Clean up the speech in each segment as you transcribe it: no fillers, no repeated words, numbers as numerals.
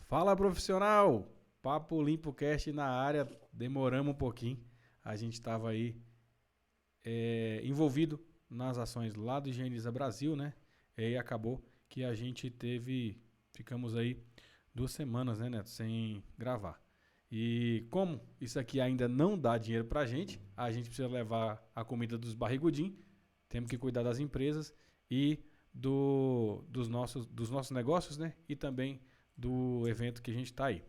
Fala, profissional! Papo Limpo Cast na área. Demoramos um pouquinho. A gente estava aí envolvido nas ações lá do Higieniza Brasil, né? E aí acabou que a gente ficamos aí 2 semanas, né, Neto, sem gravar. E como isso aqui ainda não dá dinheiro pra a gente precisa levar a comida dos barrigudinhos, temos que cuidar das empresas e dos nossos negócios, né? E também do evento que a gente está aí.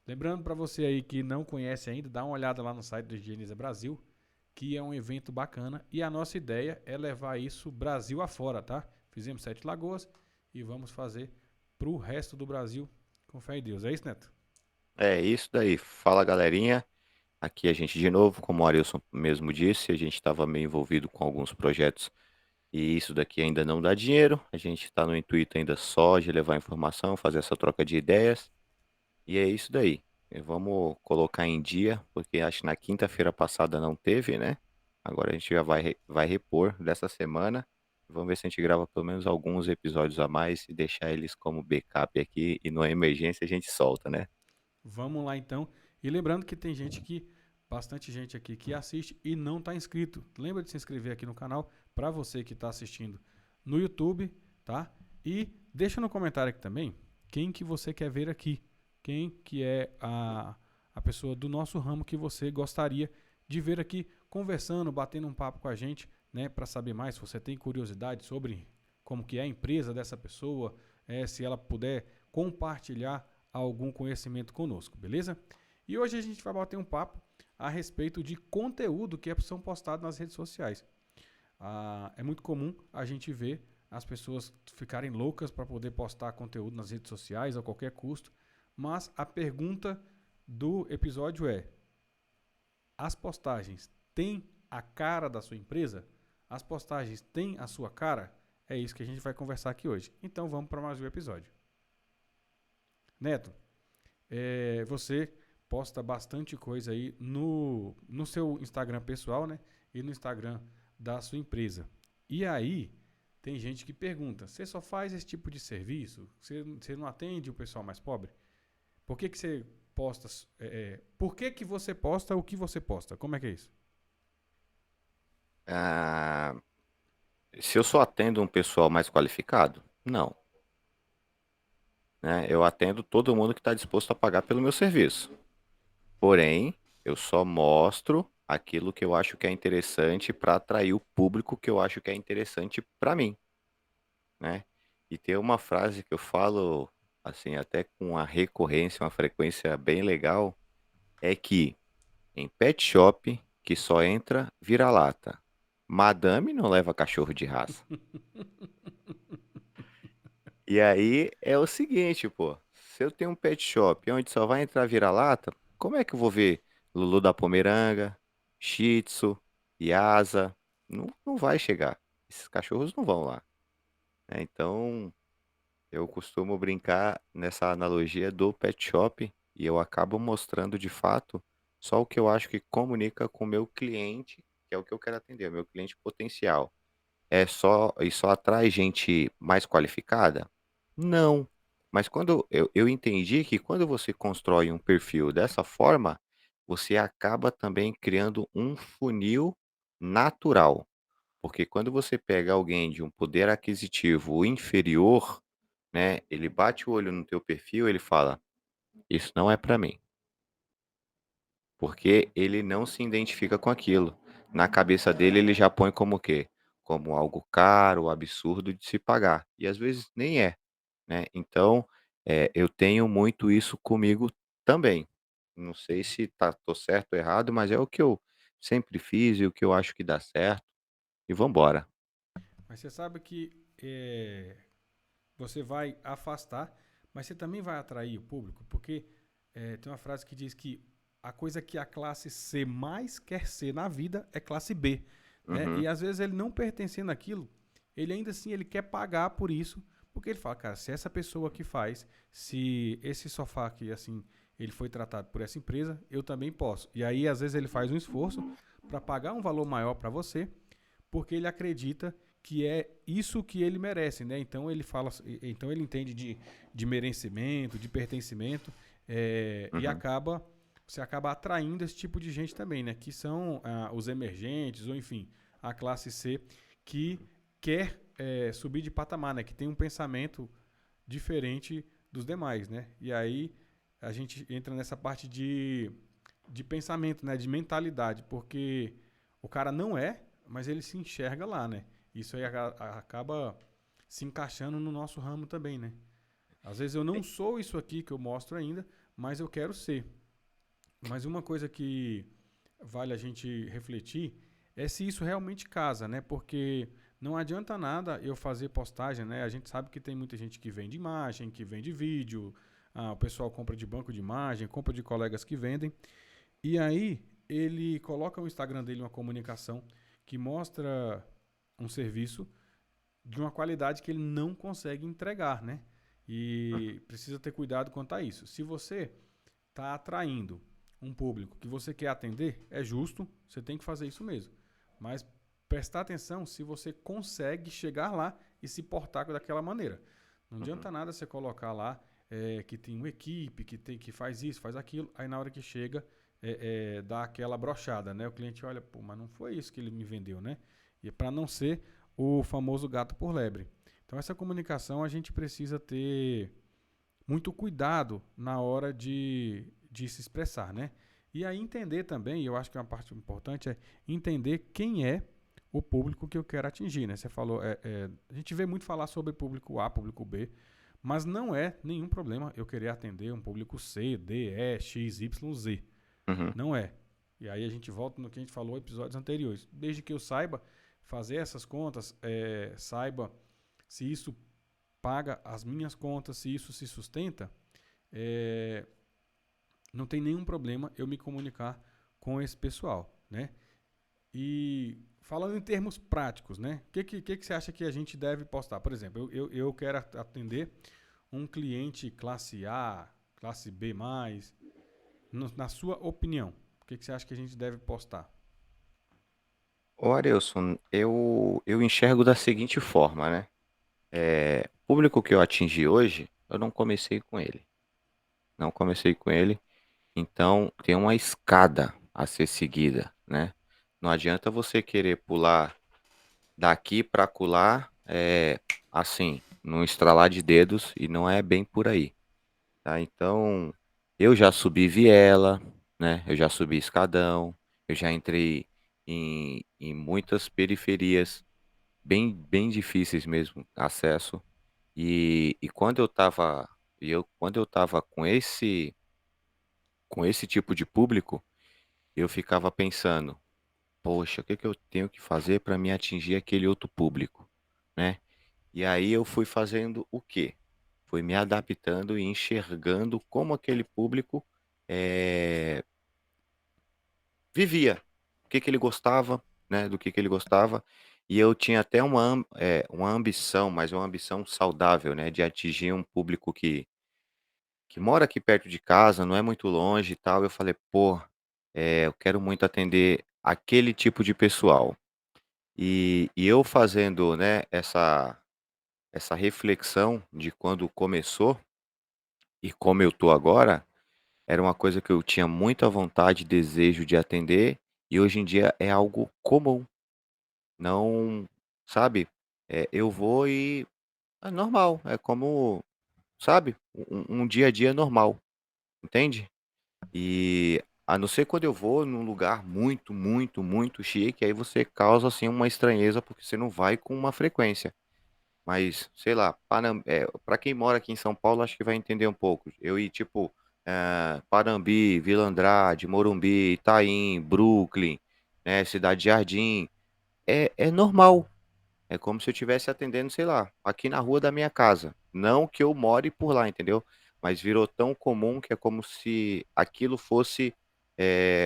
Lembrando para você aí que não conhece ainda, dá uma olhada lá no site do Higieniza Brasil, que é um evento bacana e a nossa ideia é levar isso Brasil afora, tá? Fizemos 7 Lagoas e vamos fazer para o resto do Brasil, com fé em Deus. É isso, Neto? É isso daí. Fala, galerinha. Aqui a gente de novo, como o Arilson mesmo disse, a gente estava meio envolvido com alguns projetos e isso daqui ainda não dá dinheiro. A gente está no intuito ainda só de levar informação, fazer essa troca de ideias. E é isso daí. E vamos colocar em dia, porque acho que na quinta-feira passada não teve, né? Agora a gente já vai repor dessa semana. Vamos ver se a gente grava pelo menos alguns episódios a mais e deixar eles como backup aqui. E numa emergência a gente solta, né? Vamos lá então. E lembrando que tem bastante gente aqui que assiste e não está inscrito. Lembra de se inscrever aqui no canal para você que está assistindo no YouTube, tá? E deixa no comentário aqui também quem que você quer ver aqui. Quem que é a pessoa do nosso ramo que você gostaria de ver aqui conversando, batendo um papo com a gente, né? Para saber mais, se você tem curiosidade sobre como que é a empresa dessa pessoa, se ela puder compartilhar algum conhecimento conosco, beleza? E hoje a gente vai bater um papo a respeito de conteúdo que são postados nas redes sociais. É muito comum a gente ver as pessoas ficarem loucas para poder postar conteúdo nas redes sociais a qualquer custo, mas a pergunta do episódio é: as postagens têm a cara da sua empresa? As postagens têm a sua cara? É isso que a gente vai conversar aqui hoje. Então vamos para mais um episódio. Neto, você posta bastante coisa aí no seu Instagram pessoal, né? E no Instagram da sua empresa. E aí, tem gente que pergunta: você só faz esse tipo de serviço? Você não atende o pessoal mais pobre? Por que, que você posta? Por que você posta o que você posta? Como é que é isso? Ah, se eu só atendo um pessoal mais qualificado, não, né? Eu atendo todo mundo que está disposto a pagar pelo meu serviço. Porém, eu só mostro aquilo que eu acho que é interessante para atrair o público que eu acho que é interessante para mim, né? E tem uma frase que eu falo assim até com uma recorrência, uma frequência bem legal, é que em pet shop que só entra vira-lata. Madame não leva cachorro de raça. E aí é o seguinte, pô. Se eu tenho um pet shop onde só vai entrar vira-lata, como é que eu vou ver Lulu da Pomeranga, Shih Tzu, Yasa? Não vai chegar. Esses cachorros não vão lá, né? Então, eu costumo brincar nessa analogia do pet shop e eu acabo mostrando de fato só o que eu acho que comunica com o meu cliente, que é o que eu quero atender, o meu cliente potencial. Só atrai gente mais qualificada? Não. Mas quando eu entendi que quando você constrói um perfil dessa forma, você acaba também criando um funil natural. Porque quando você pega alguém de um poder aquisitivo inferior, né, ele bate o olho no teu perfil, ele fala: "Isso não é para mim", porque ele não se identifica com aquilo. Na cabeça dele, ele já põe como o quê? Como algo caro, absurdo de se pagar, e às vezes nem é, né. Então, eu tenho muito isso comigo também. Não sei se tô certo ou errado, mas é o que eu sempre fiz e o que eu acho que dá certo, e vamos embora. Mas você sabe que você vai afastar, mas você também vai atrair o público, porque tem uma frase que diz que a coisa que a classe C mais quer ser na vida é classe B, né? E Uhum. às vezes ele não pertencendo àquilo, ele ainda assim ele quer pagar por isso, porque ele fala, cara, se essa pessoa que faz, se esse sofá aqui assim, ele foi tratado por essa empresa, eu também posso. E aí às vezes ele faz um esforço para pagar um valor maior para você, porque ele acredita que é isso que ele merece, né? Então ele fala, então ele entende de merecimento, de pertencimento, e Uhum. você acaba atraindo esse tipo de gente também, né? Que são os emergentes, ou enfim, a classe C, que quer subir de patamar, né? Que tem um pensamento diferente dos demais, né? E aí a gente entra nessa parte de pensamento, né? De mentalidade, porque o cara não é, mas ele se enxerga lá, né? Isso aí acaba se encaixando no nosso ramo também, né? Às vezes eu não sou isso aqui que eu mostro ainda, mas eu quero ser. Mas uma coisa que vale a gente refletir é se isso realmente casa, né? Porque não adianta nada eu fazer postagem, né? A gente sabe que tem muita gente que vende imagem, que vende vídeo, o pessoal compra de banco de imagem, compra de colegas que vendem. E aí ele coloca no Instagram dele uma comunicação que mostra um serviço de uma qualidade que ele não consegue entregar, né? E precisa ter cuidado quanto a isso. Se você está atraindo um público que você quer atender, é justo, você tem que fazer isso mesmo. Mas prestar atenção se você consegue chegar lá e se portar daquela maneira. Não Uhum. adianta nada você colocar lá que tem uma equipe que faz isso, faz aquilo, aí na hora que chega dá aquela brochada, né? O cliente olha, pô, mas não foi isso que ele me vendeu, né? E para não ser o famoso gato por lebre. Então essa comunicação a gente precisa ter muito cuidado na hora de se expressar, né? E aí entender também, eu acho que uma parte importante é entender quem é o público que eu quero atingir, né? Você falou, a gente vê muito falar sobre público A, público B, mas não é nenhum problema eu querer atender um público C, D, E, X, Y, Z. Uhum. Não é. E aí a gente volta no que a gente falou em episódios anteriores. Desde que eu saiba fazer essas contas, saiba se isso paga as minhas contas, se isso se sustenta, é, não tem nenhum problema eu me comunicar com esse pessoal, né? E falando em termos práticos, né? O que você acha que a gente deve postar? Por exemplo, eu quero atender um cliente classe A, classe B+, na sua opinião, o que você acha que a gente deve postar? Ô, Arilson, eu enxergo da seguinte forma, né? O público que eu atingi hoje, eu não comecei com ele. Não comecei com ele, então tem uma escada a ser seguida, né? Não adianta você querer pular daqui para acolá, assim, num estralar de dedos, e não é bem por aí, tá? Então, eu já subi viela, né? Eu já subi escadão, eu já entrei em muitas periferias bem difíceis mesmo, acesso. E quando eu tava com esse tipo de público, eu ficava pensando, poxa, o que que eu tenho que fazer para me atingir aquele outro público, né? E aí eu fui fazendo o quê? Fui me adaptando e enxergando como aquele público eh, vivia, o que que ele gostava, né? Do que ele gostava. E eu tinha até uma ambição, mas uma ambição saudável, né? De atingir um público que mora aqui perto de casa, não é muito longe e tal. Eu falei, pô, eu quero muito atender aquele tipo de pessoal. E eu fazendo, né, essa reflexão de quando começou e como eu tô agora, era uma coisa que eu tinha muita vontade e desejo de atender, e hoje em dia é algo comum. Não, sabe, eu vou e é normal, é como, sabe, um dia a dia normal, entende? E a não ser quando eu vou num lugar muito chique, aí você causa, assim, uma estranheza, porque você não vai com uma frequência. Mas, sei lá, pra quem mora aqui em São Paulo, acho que vai entender um pouco. Eu ir, tipo, Panambi, Vila Andrade, Morumbi, Itaim, Brooklyn, né, Cidade Jardim, é normal. É como se eu estivesse atendendo, sei lá, aqui na rua da minha casa. Não que eu more por lá, entendeu? Mas virou tão comum que é como se aquilo fosse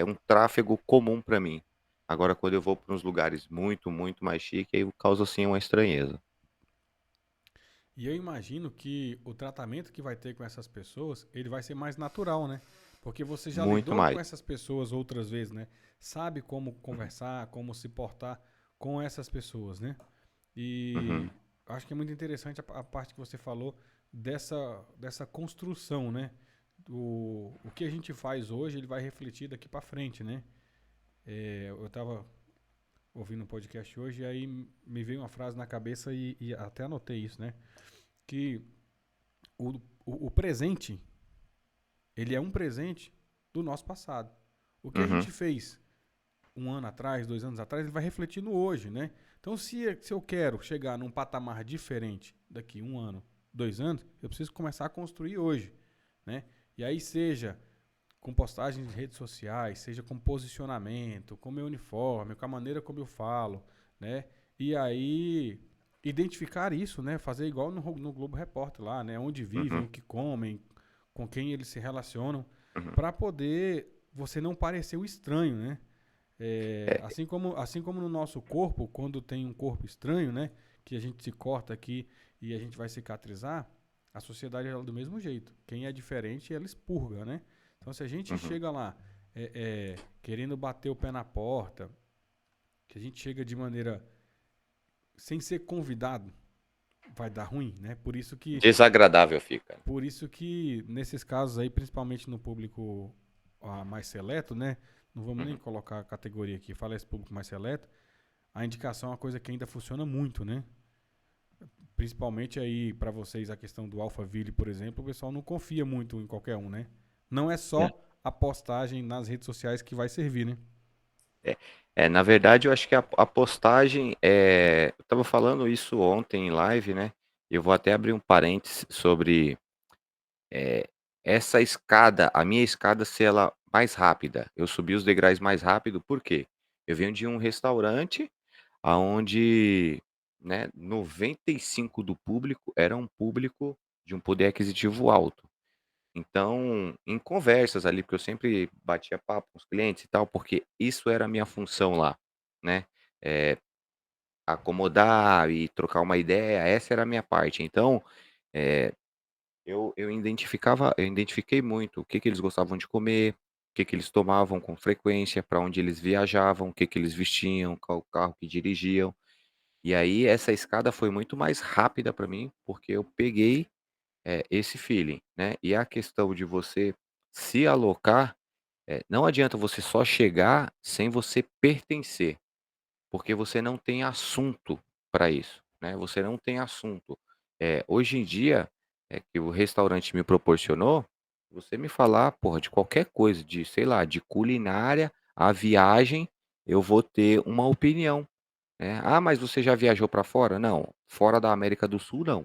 um tráfego comum para mim. Agora, quando eu vou para uns lugares muito mais chiques, aí causa assim uma estranheza. E eu imagino que o tratamento que vai ter com essas pessoas, ele vai ser mais natural, né? Porque você já Muito lidou com mais. essas pessoas outras vezes, né? Sabe como conversar, como se portar com essas pessoas, né? E Uhum. acho que é muito interessante a parte que você falou dessa construção, né? O que a gente faz hoje, ele vai refletir daqui para frente, né? Eu estava ouvindo um podcast hoje e aí me veio uma frase na cabeça e até anotei isso, né? Que o, o presente, ele é um presente do nosso passado. O que a Uhum. gente fez um ano atrás, 2 anos atrás, ele vai refletir no hoje, né? Então, se eu quero chegar num patamar diferente daqui 1 ano, 2 anos, eu preciso começar a construir hoje, né? E aí, seja com postagens em redes sociais, seja com posicionamento, com meu uniforme, com a maneira como eu falo, né? E aí, identificar isso, né? Fazer igual no Globo Repórter lá, né? Onde vivem, Uhum. o que comem, com quem eles se relacionam, Uhum. para poder você não parecer o estranho, né? É, Assim como no nosso corpo, quando tem um corpo estranho, né? Que a gente se corta aqui e a gente vai cicatrizar, a sociedade é do mesmo jeito. Quem é diferente, ela expurga, né? Então, se a gente uhum. chega lá querendo bater o pé na porta, que a gente chega de maneira sem ser convidado, vai dar ruim, né? Desagradável fica. Por isso que nesses casos aí, principalmente no público mais seleto, né? Não vamos nem Uhum. colocar a categoria aqui, fala esse público mais seleto. A indicação é uma coisa que ainda funciona muito, né? Principalmente aí para vocês a questão do Alphaville, por exemplo, o pessoal não confia muito em qualquer um, né? Não é É. só a postagem nas redes sociais que vai servir, né? É, na verdade, eu acho que a postagem eu estava falando isso ontem em live, né? Eu vou até abrir um parênteses sobre é, essa escada, a minha escada ser ela mais rápida. Eu subi os degraus mais rápido, por quê? Eu venho de um restaurante aonde, né, 95 do público era um público de um poder aquisitivo alto. Então, em conversas ali, porque eu sempre batia papo com os clientes e tal, porque isso era a minha função lá, né? Eh, acomodar e trocar uma ideia, essa era a minha parte. Então, eh, eu identifiquei muito o que que eles gostavam de comer, o que que eles tomavam com frequência, para onde eles viajavam, o que que eles vestiam, qual carro que dirigiam. E aí essa escada foi muito mais rápida para mim, porque eu peguei esse feeling, né. E a questão de você se alocar, não adianta você só chegar sem você pertencer, porque você não tem assunto para isso, né, você não tem assunto. Hoje em dia, que o restaurante me proporcionou, você me falar, porra, de qualquer coisa, de sei lá, de culinária a viagem, eu vou ter uma opinião, né. "Ah, mas você já viajou para fora?" "Não, fora da América do Sul não."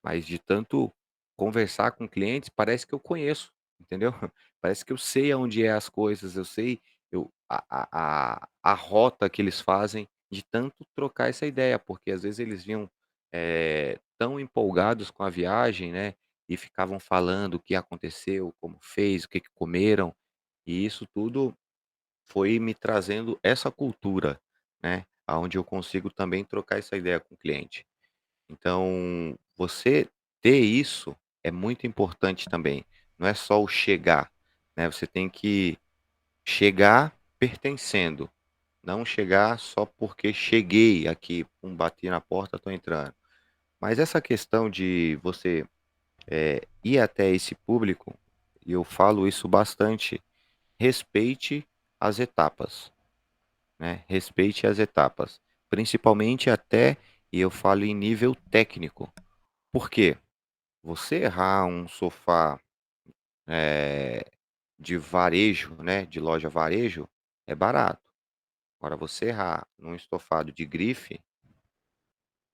Mas de tanto conversar com clientes, parece que eu conheço, entendeu? Parece que eu sei aonde é as coisas, eu sei a rota que eles fazem, de tanto trocar essa ideia, porque às vezes eles vinham, tão empolgados com a viagem, né, e ficavam falando o que aconteceu, como fez, o que que comeram, e isso tudo foi me trazendo essa cultura, né, aonde eu consigo também trocar essa ideia com o cliente. Então, você ter isso é muito importante também. Não é só o chegar, né, você tem que chegar pertencendo, não chegar só porque cheguei aqui, bati na porta, estou entrando. Mas essa questão de você, ir até esse público, e eu falo isso bastante, respeite as etapas, né, respeite as etapas, principalmente até e eu falo em nível técnico. Por quê? Você errar um sofá, eh, de varejo, né, de loja varejo, é barato. Agora você errar num estofado de grife,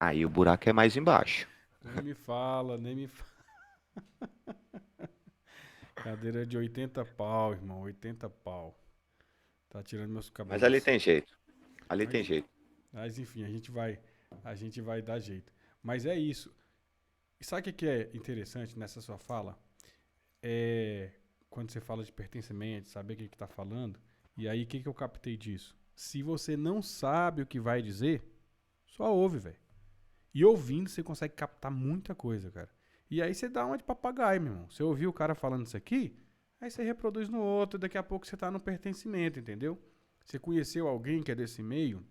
aí o buraco é mais embaixo. Nem me fala, nem me fala. Cadeira de 80 pau, irmão, 80 pau. Tá tirando meus Mas ali cabelos. tem jeito, ali tem Mas, jeito. mas enfim, a gente vai dar jeito. Mas é isso. E sabe o que é interessante nessa sua fala? É quando você fala de pertencimento, saber o que está falando. E aí, o que eu captei disso? Se você não sabe o que vai dizer, só ouve, velho. E ouvindo, você consegue captar muita coisa, cara. E aí você dá uma de papagaio, meu irmão. Você ouviu o cara falando isso aqui, aí você reproduz no outro, daqui a pouco você tá no pertencimento, entendeu? Você conheceu alguém que é desse meio,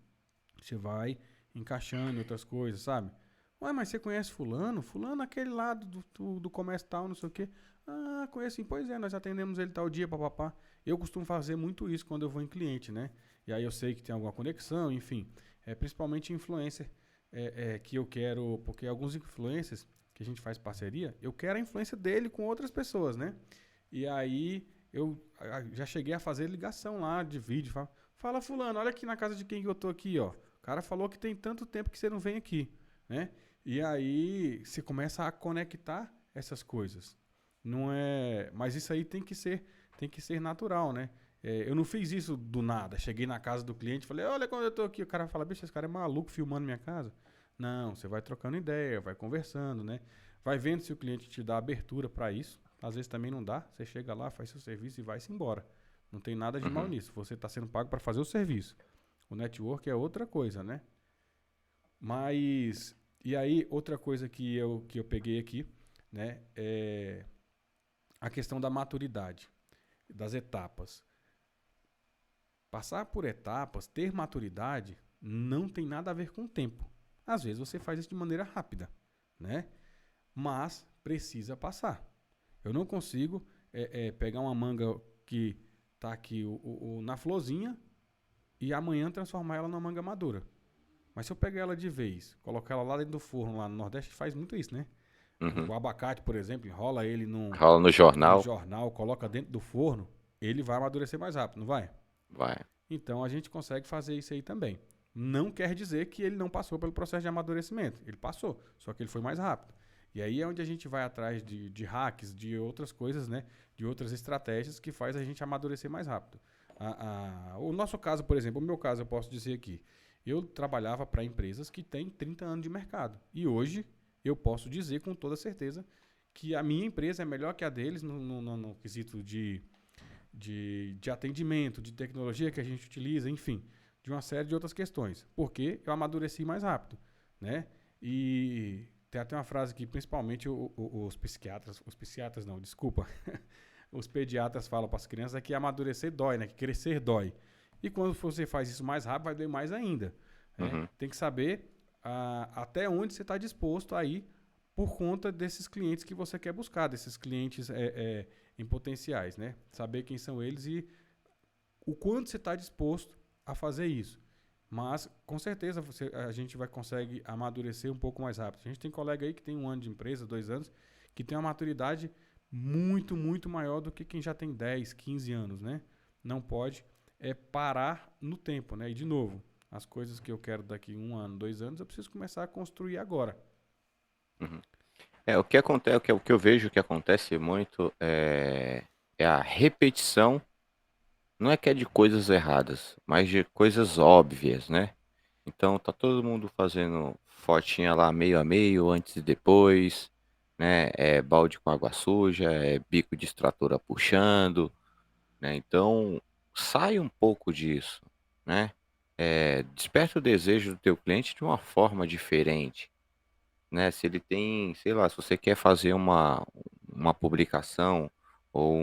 você vai encaixando em outras coisas, sabe? Ué, mas você conhece fulano? Fulano é aquele lá do comércio tal, não sei o quê. Ah, conheço sim. Pois é, nós atendemos ele tal dia, papapá. Eu costumo fazer muito isso quando eu vou em cliente, né? E aí eu sei que tem alguma conexão, enfim. Principalmente influencer que eu quero, porque alguns influencers que a gente faz parceria, eu quero a influência dele com outras pessoas, né? E aí eu já cheguei a fazer ligação lá de vídeo. Fala fulano, olha aqui na casa de quem que eu tô aqui, ó. O cara falou que tem tanto tempo que você não vem aqui, né? E aí você começa a conectar essas coisas. Não é, mas isso aí tem que ser natural, né? Eu não fiz isso do nada. Cheguei na casa do cliente, falei: "Olha quando eu tô aqui". O cara fala: "Bicho, esse cara é maluco filmando minha casa". Não, você vai trocando ideia, vai conversando, né? Vai vendo se o cliente te dá abertura para isso. Às vezes também não dá. Você chega lá, faz seu serviço e vai-se embora. Não tem nada de mal Uhum. nisso. Você está sendo pago para fazer o serviço. O network é outra coisa, né? Mas, e aí, outra coisa que eu peguei aqui, né, é a questão da maturidade, das etapas. Passar por etapas, ter maturidade, não tem nada a ver com o tempo. Às vezes você faz isso de maneira rápida, né? Mas precisa passar. Eu não consigo pegar uma manga que tá aqui na florzinha e amanhã transformar ela numa manga madura. Mas se eu pegar ela de vez, colocar ela lá dentro do forno, lá no Nordeste faz muito isso, né? Uhum. O abacate, por exemplo, enrola ele Rola no no jornal, jornal, coloca dentro do forno, ele vai amadurecer mais rápido, não vai? vai. Então a gente consegue fazer isso aí também. Não quer dizer que ele não passou pelo processo de amadurecimento. Ele passou, só que ele foi mais rápido. E aí é onde a gente vai atrás de hacks, de outras coisas, né? De outras estratégias que faz a gente amadurecer mais rápido. O nosso caso, por exemplo, o meu caso, eu posso dizer aqui. Eu trabalhava para empresas que têm 30 anos de mercado. E hoje eu posso dizer com toda certeza que a minha empresa é melhor que a deles no quesito de atendimento, de tecnologia que a gente utiliza, enfim, de uma série de outras questões. Porque eu amadureci mais rápido, né? E tem até uma frase que principalmente os psiquiatras não, desculpa, os pediatras falam para as crianças é que amadurecer dói, né? Que crescer dói. E quando você faz isso mais rápido, vai doer mais ainda. Né? Uhum. Tem que saber até onde você está disposto a ir por conta desses clientes que você quer buscar, desses clientes em potenciais, né? Saber quem são eles e o quanto você está disposto a fazer isso. Mas, com certeza, a gente vai conseguir amadurecer um pouco mais rápido. A gente tem colega aí que tem 1 ano de empresa, 2 anos, que tem uma maturidade muito, muito maior do que quem já tem 10, 15 anos, né? Não pode parar no tempo, né? E, de novo, as coisas que eu quero daqui 1 ano, 2 anos, eu preciso começar a construir agora. Uhum. O que acontece, o que eu vejo que acontece muito é a repetição, não é que é de coisas erradas, mas de coisas óbvias, né? Então tá todo mundo fazendo fotinha lá meio a meio, antes e depois, né? É balde com água suja, é bico de extratora puxando, né? Então sai um pouco disso, né? Desperta o desejo do teu cliente de uma forma diferente, né? Se ele tem, sei lá, se você quer fazer uma publicação ou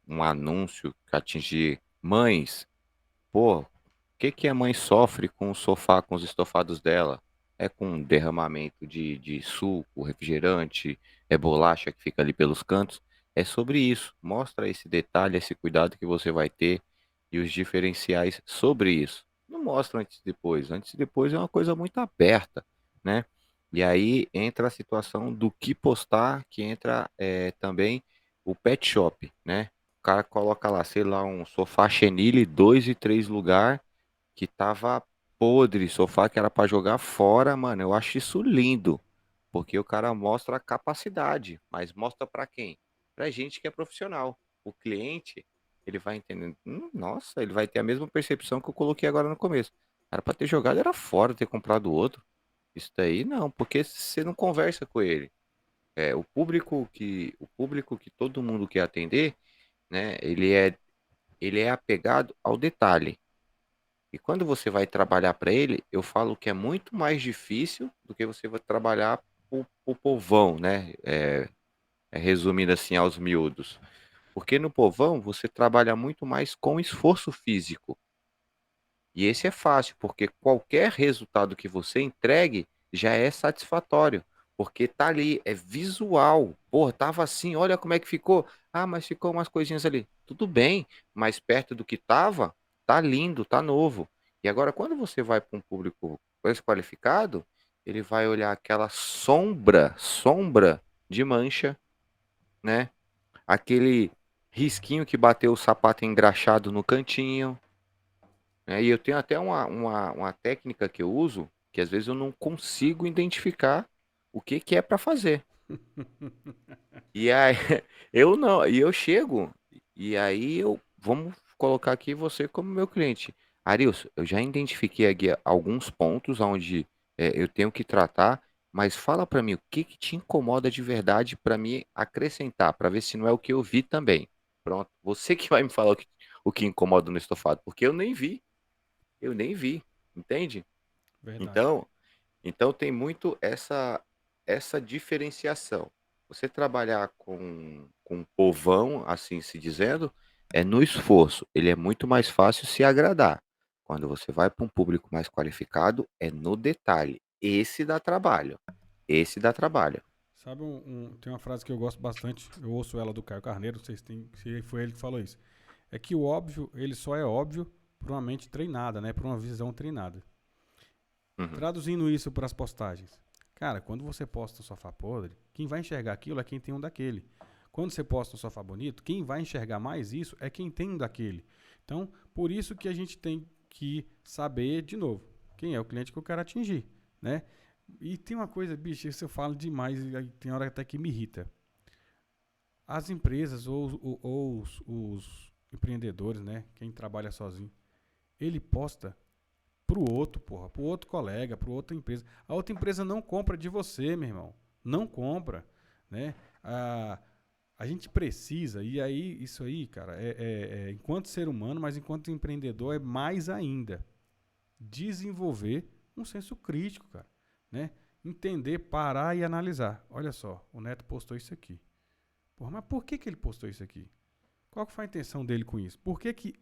um anúncio que atingir mães, pô, o que que a mãe sofre com o sofá, com os estofados dela? É com derramamento de suco, refrigerante, é bolacha que fica ali pelos cantos. É sobre isso. Mostra esse detalhe, esse cuidado que você vai ter e os diferenciais sobre isso. Não mostra antes e depois. Antes e depois é uma coisa muito aberta, né? E aí entra a situação do que postar, que entra também o pet shop, né? O cara coloca lá, sei lá, um sofá chenille, 2 e 3 lugar, que tava podre, sofá que era pra jogar fora, mano. Eu acho isso lindo, porque o cara mostra a capacidade, mas mostra pra quem? Pra gente que é profissional. O cliente, ele vai entendendo, nossa, ele vai ter a mesma percepção que eu coloquei agora no começo. Era pra ter jogado, era fora, ter comprado outro. Isso daí não, porque você não conversa com ele. O público que todo mundo quer atender, né? Ele é apegado ao detalhe. E quando você vai trabalhar para ele, eu falo que é muito mais difícil do que você vai trabalhar o povão, né? Resumindo assim aos miúdos. Porque no povão você trabalha muito mais com esforço físico. E esse é fácil, porque qualquer resultado que você entregue já é satisfatório, porque tá ali, é visual. Pô, tava assim, olha como é que ficou. Ah, mas ficou umas coisinhas ali. Tudo bem, mas perto do que tava, tá lindo, tá novo. E agora, quando você vai para um público mais qualificado, ele vai olhar aquela sombra de mancha, né? Aquele risquinho que bateu o sapato engraxado no cantinho, né? E eu tenho até uma técnica que eu uso, que às vezes eu não consigo identificar o que que é para fazer. E aí eu não, e eu chego, e aí vamos colocar aqui você como meu cliente. Arilson, eu já identifiquei aqui alguns pontos onde eu tenho que tratar, mas fala para mim o que que te incomoda de verdade para me acrescentar, para ver se não é o que eu vi também. Pronto, você que vai me falar o que incomoda no estofado, porque eu nem vi, entende? Verdade. Então, então tem muito essa diferenciação. Você trabalhar com um povão, assim se dizendo, é no esforço. Ele é muito mais fácil se agradar. Quando você vai para um público mais qualificado, é no detalhe. Esse dá trabalho. Esse dá trabalho. Sabe, tem uma frase que eu gosto bastante, eu ouço ela do Caio Carneiro, não sei se foi ele que falou isso. É que o óbvio, ele só é óbvio para uma mente treinada, né? Para uma visão treinada. Uhum. Traduzindo isso para as postagens. Cara, quando você posta um sofá podre, quem vai enxergar aquilo é quem tem um daquele. Quando você posta um sofá bonito, quem vai enxergar mais isso é quem tem um daquele. Então, por isso que a gente tem que saber, de novo, quem é o cliente que eu quero atingir, né? E tem uma coisa, bicho, isso eu falo demais e aí tem hora até que me irrita. As empresas ou os empreendedores, né? Quem trabalha sozinho, ele posta pro outro, porra, pro outro colega, pro outra empresa. A outra empresa não compra de você, meu irmão. Não compra, né? A gente precisa, e aí, isso aí, cara, enquanto ser humano, mas enquanto empreendedor, é mais ainda desenvolver um senso crítico, cara, né? Entender, parar e analisar. Olha só, o Neto postou isso aqui. Porra, mas por que ele postou isso aqui? Qual que foi a intenção dele com isso? Por que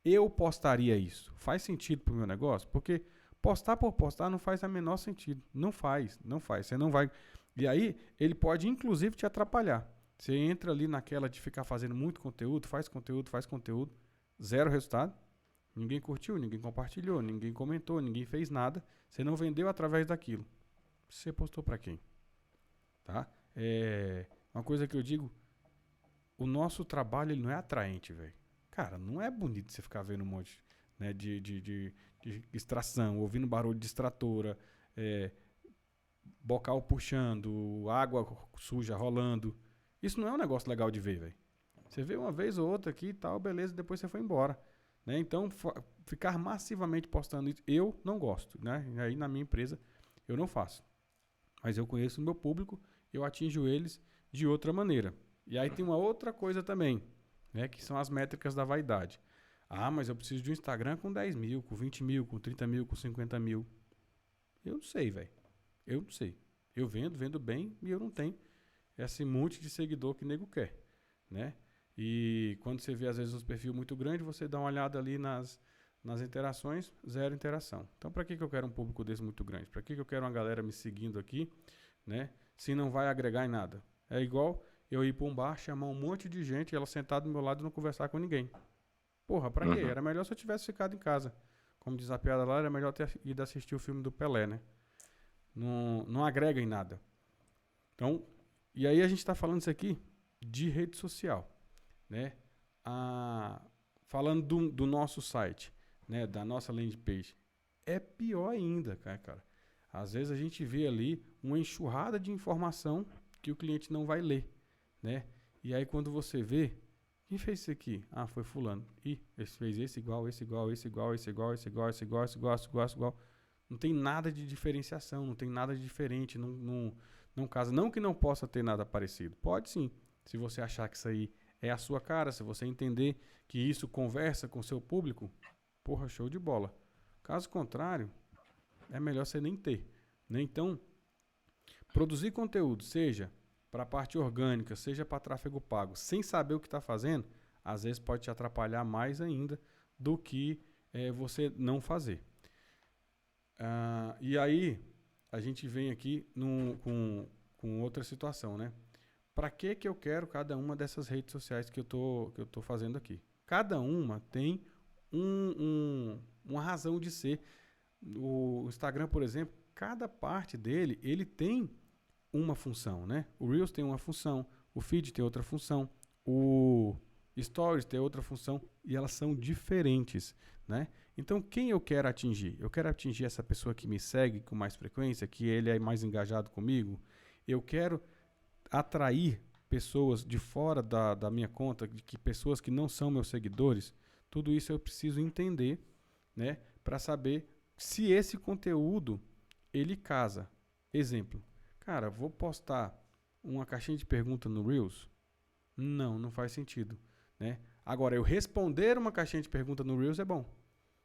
eu postaria isso? Faz sentido pro meu negócio? Porque postar por postar não faz o menor sentido. Não faz, não faz. Você não vai. E aí, ele pode inclusive te atrapalhar. Você entra ali naquela de ficar fazendo muito conteúdo, faz conteúdo, zero resultado. Ninguém curtiu, ninguém compartilhou, ninguém comentou, ninguém fez nada. Você não vendeu através daquilo. Você postou para quem? Tá? Uma coisa que eu digo, o nosso trabalho ele não é atraente, velho. Cara, não é bonito você ficar vendo um monte, né, de extração, ouvindo barulho de extratora, é, bocal puxando, água suja rolando. Isso não é um negócio legal de ver, velho. Você vê uma vez ou outra aqui e tal, beleza, depois você foi embora. Né? Então, ficar massivamente postando isso, eu não gosto. Né? Aí na minha empresa eu não faço. Mas eu conheço o meu público, eu atinjo eles de outra maneira. E aí tem uma outra coisa também, né, que são as métricas da vaidade. Ah, mas eu preciso de um Instagram com 10 mil, com 20 mil, com 30 mil, com 50 mil. Eu não sei, velho. Eu não sei. Eu vendo bem e eu não tenho esse monte de seguidor que nego quer, né? E quando você vê às vezes uns perfis muito grandes, você dá uma olhada ali nas interações, zero interação. Então, para que eu quero um público desse muito grande? Para que eu quero uma galera me seguindo aqui, né? Se não vai agregar em nada. É igual eu ir para um bar, chamar um monte de gente, ela sentada do meu lado e não conversar com ninguém. Porra, pra quê? Uhum. Era melhor se eu tivesse ficado em casa. Como diz a piada lá, era melhor ter ido assistir o filme do Pelé, né? Não, não agrega em nada. Então, e aí a gente está falando isso aqui de rede social, né? Ah, falando do nosso site, né? Da nossa landing page. É pior ainda, cara. Às vezes a gente vê ali uma enxurrada de informação que o cliente não vai ler, né? E aí quando você vê, quem fez isso aqui? Ah, foi fulano. Ih, esse fez esse igual, esse igual, esse igual, esse igual, esse igual, esse igual, esse igual, esse igual, esse igual. Não tem nada de diferenciação, não tem nada de diferente, não casa. Não que não possa ter nada parecido. Pode sim. Se você achar que isso aí é a sua cara, se você entender que isso conversa com o seu público, porra, show de bola. Caso contrário, é melhor você nem ter. Né? Então, produzir conteúdo, seja para a parte orgânica, seja para tráfego pago, sem saber o que está fazendo, às vezes pode te atrapalhar mais ainda do que é você não fazer. E aí, a gente vem aqui com outra situação, né? Para que eu quero cada uma dessas redes sociais que eu tô fazendo aqui? Cada uma tem uma razão de ser. O Instagram, por exemplo, cada parte dele, ele tem uma função, né? O Reels tem uma função, o Feed tem outra função, o Stories tem outra função e elas são diferentes, né? Então, quem eu quero atingir? Eu quero atingir essa pessoa que me segue com mais frequência, que ele é mais engajado comigo. Eu quero atrair pessoas de fora da minha conta, pessoas que não são meus seguidores. Tudo isso eu preciso entender, né? Para saber se esse conteúdo ele casa. Exemplo. Cara, vou postar uma caixinha de pergunta no Reels? Não faz sentido, né? Agora, eu responder uma caixinha de pergunta no Reels é bom,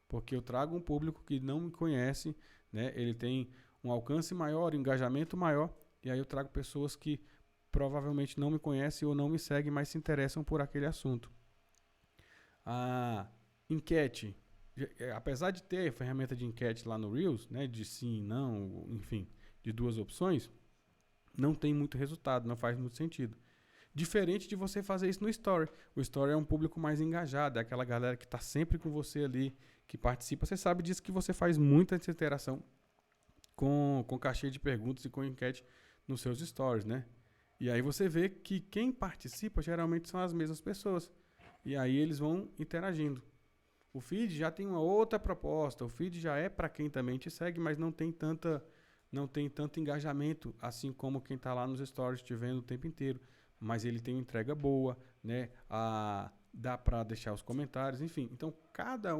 porque eu trago um público que não me conhece, né? Ele tem um alcance maior, um engajamento maior, e aí eu trago pessoas que provavelmente não me conhecem ou não me seguem, mas se interessam por aquele assunto. A enquete, apesar de ter a ferramenta de enquete lá no Reels, né? De sim, não, enfim, de 2 opções, não tem muito resultado, não faz muito sentido. Diferente de você fazer isso no Story. O Story é um público mais engajado, é aquela galera que está sempre com você ali, que participa. Você sabe disso, que você faz muita interação com caixinha de perguntas e com enquete nos seus stories, né? E aí você vê que quem participa geralmente são as mesmas pessoas. E aí eles vão interagindo. O feed já tem uma outra proposta. O feed já é para quem também te segue, mas não tem tanto engajamento, assim como quem está lá nos stories te vendo o tempo inteiro. Mas ele tem uma entrega boa, né? Dá para deixar os comentários, enfim. Então, cada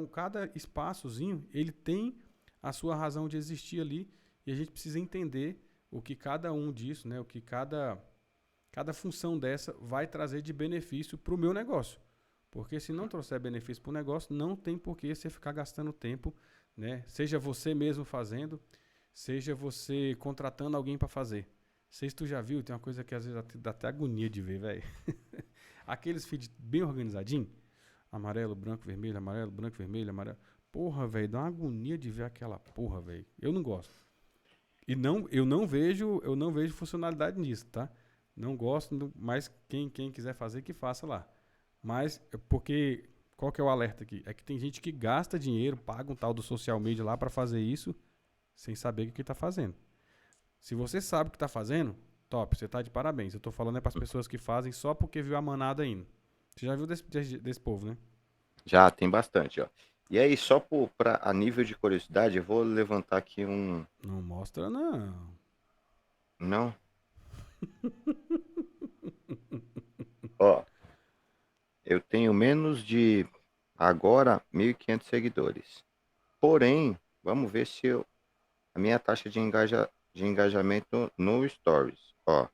espaçozinho, ele tem a sua razão de existir ali, e a gente precisa entender o que cada um disso, né? O que cada função dessa vai trazer de benefício para o meu negócio. Porque se não trouxer benefício para o negócio, não tem por que você ficar gastando tempo, né? Seja você mesmo fazendo, seja você contratando alguém para fazer. Não sei se tu já viu, tem uma coisa que às vezes dá até agonia de ver, velho. Aqueles feeds bem organizadinho, amarelo, branco, vermelho, amarelo, branco, vermelho, amarelo. Porra, velho, dá uma agonia de ver aquela porra, velho. Eu não gosto. E eu não vejo funcionalidade nisso, tá? Não gosto, mas quem quiser fazer, que faça lá. Mas, porque, qual que é o alerta aqui? É que tem gente que gasta dinheiro, paga um tal do social media lá para fazer isso, sem saber o que tá fazendo. Se você sabe o que tá fazendo, top, você tá de parabéns. Eu tô falando para as pessoas que fazem só porque viu a manada indo. Você já viu desse povo, né? Já tem bastante, ó. E aí, só a nível de curiosidade, eu vou levantar aqui um. Não mostra, não. Não? Ó, eu tenho menos de, agora, 1.500 seguidores. Porém, vamos ver se a minha taxa de engajamento no Stories. Ó,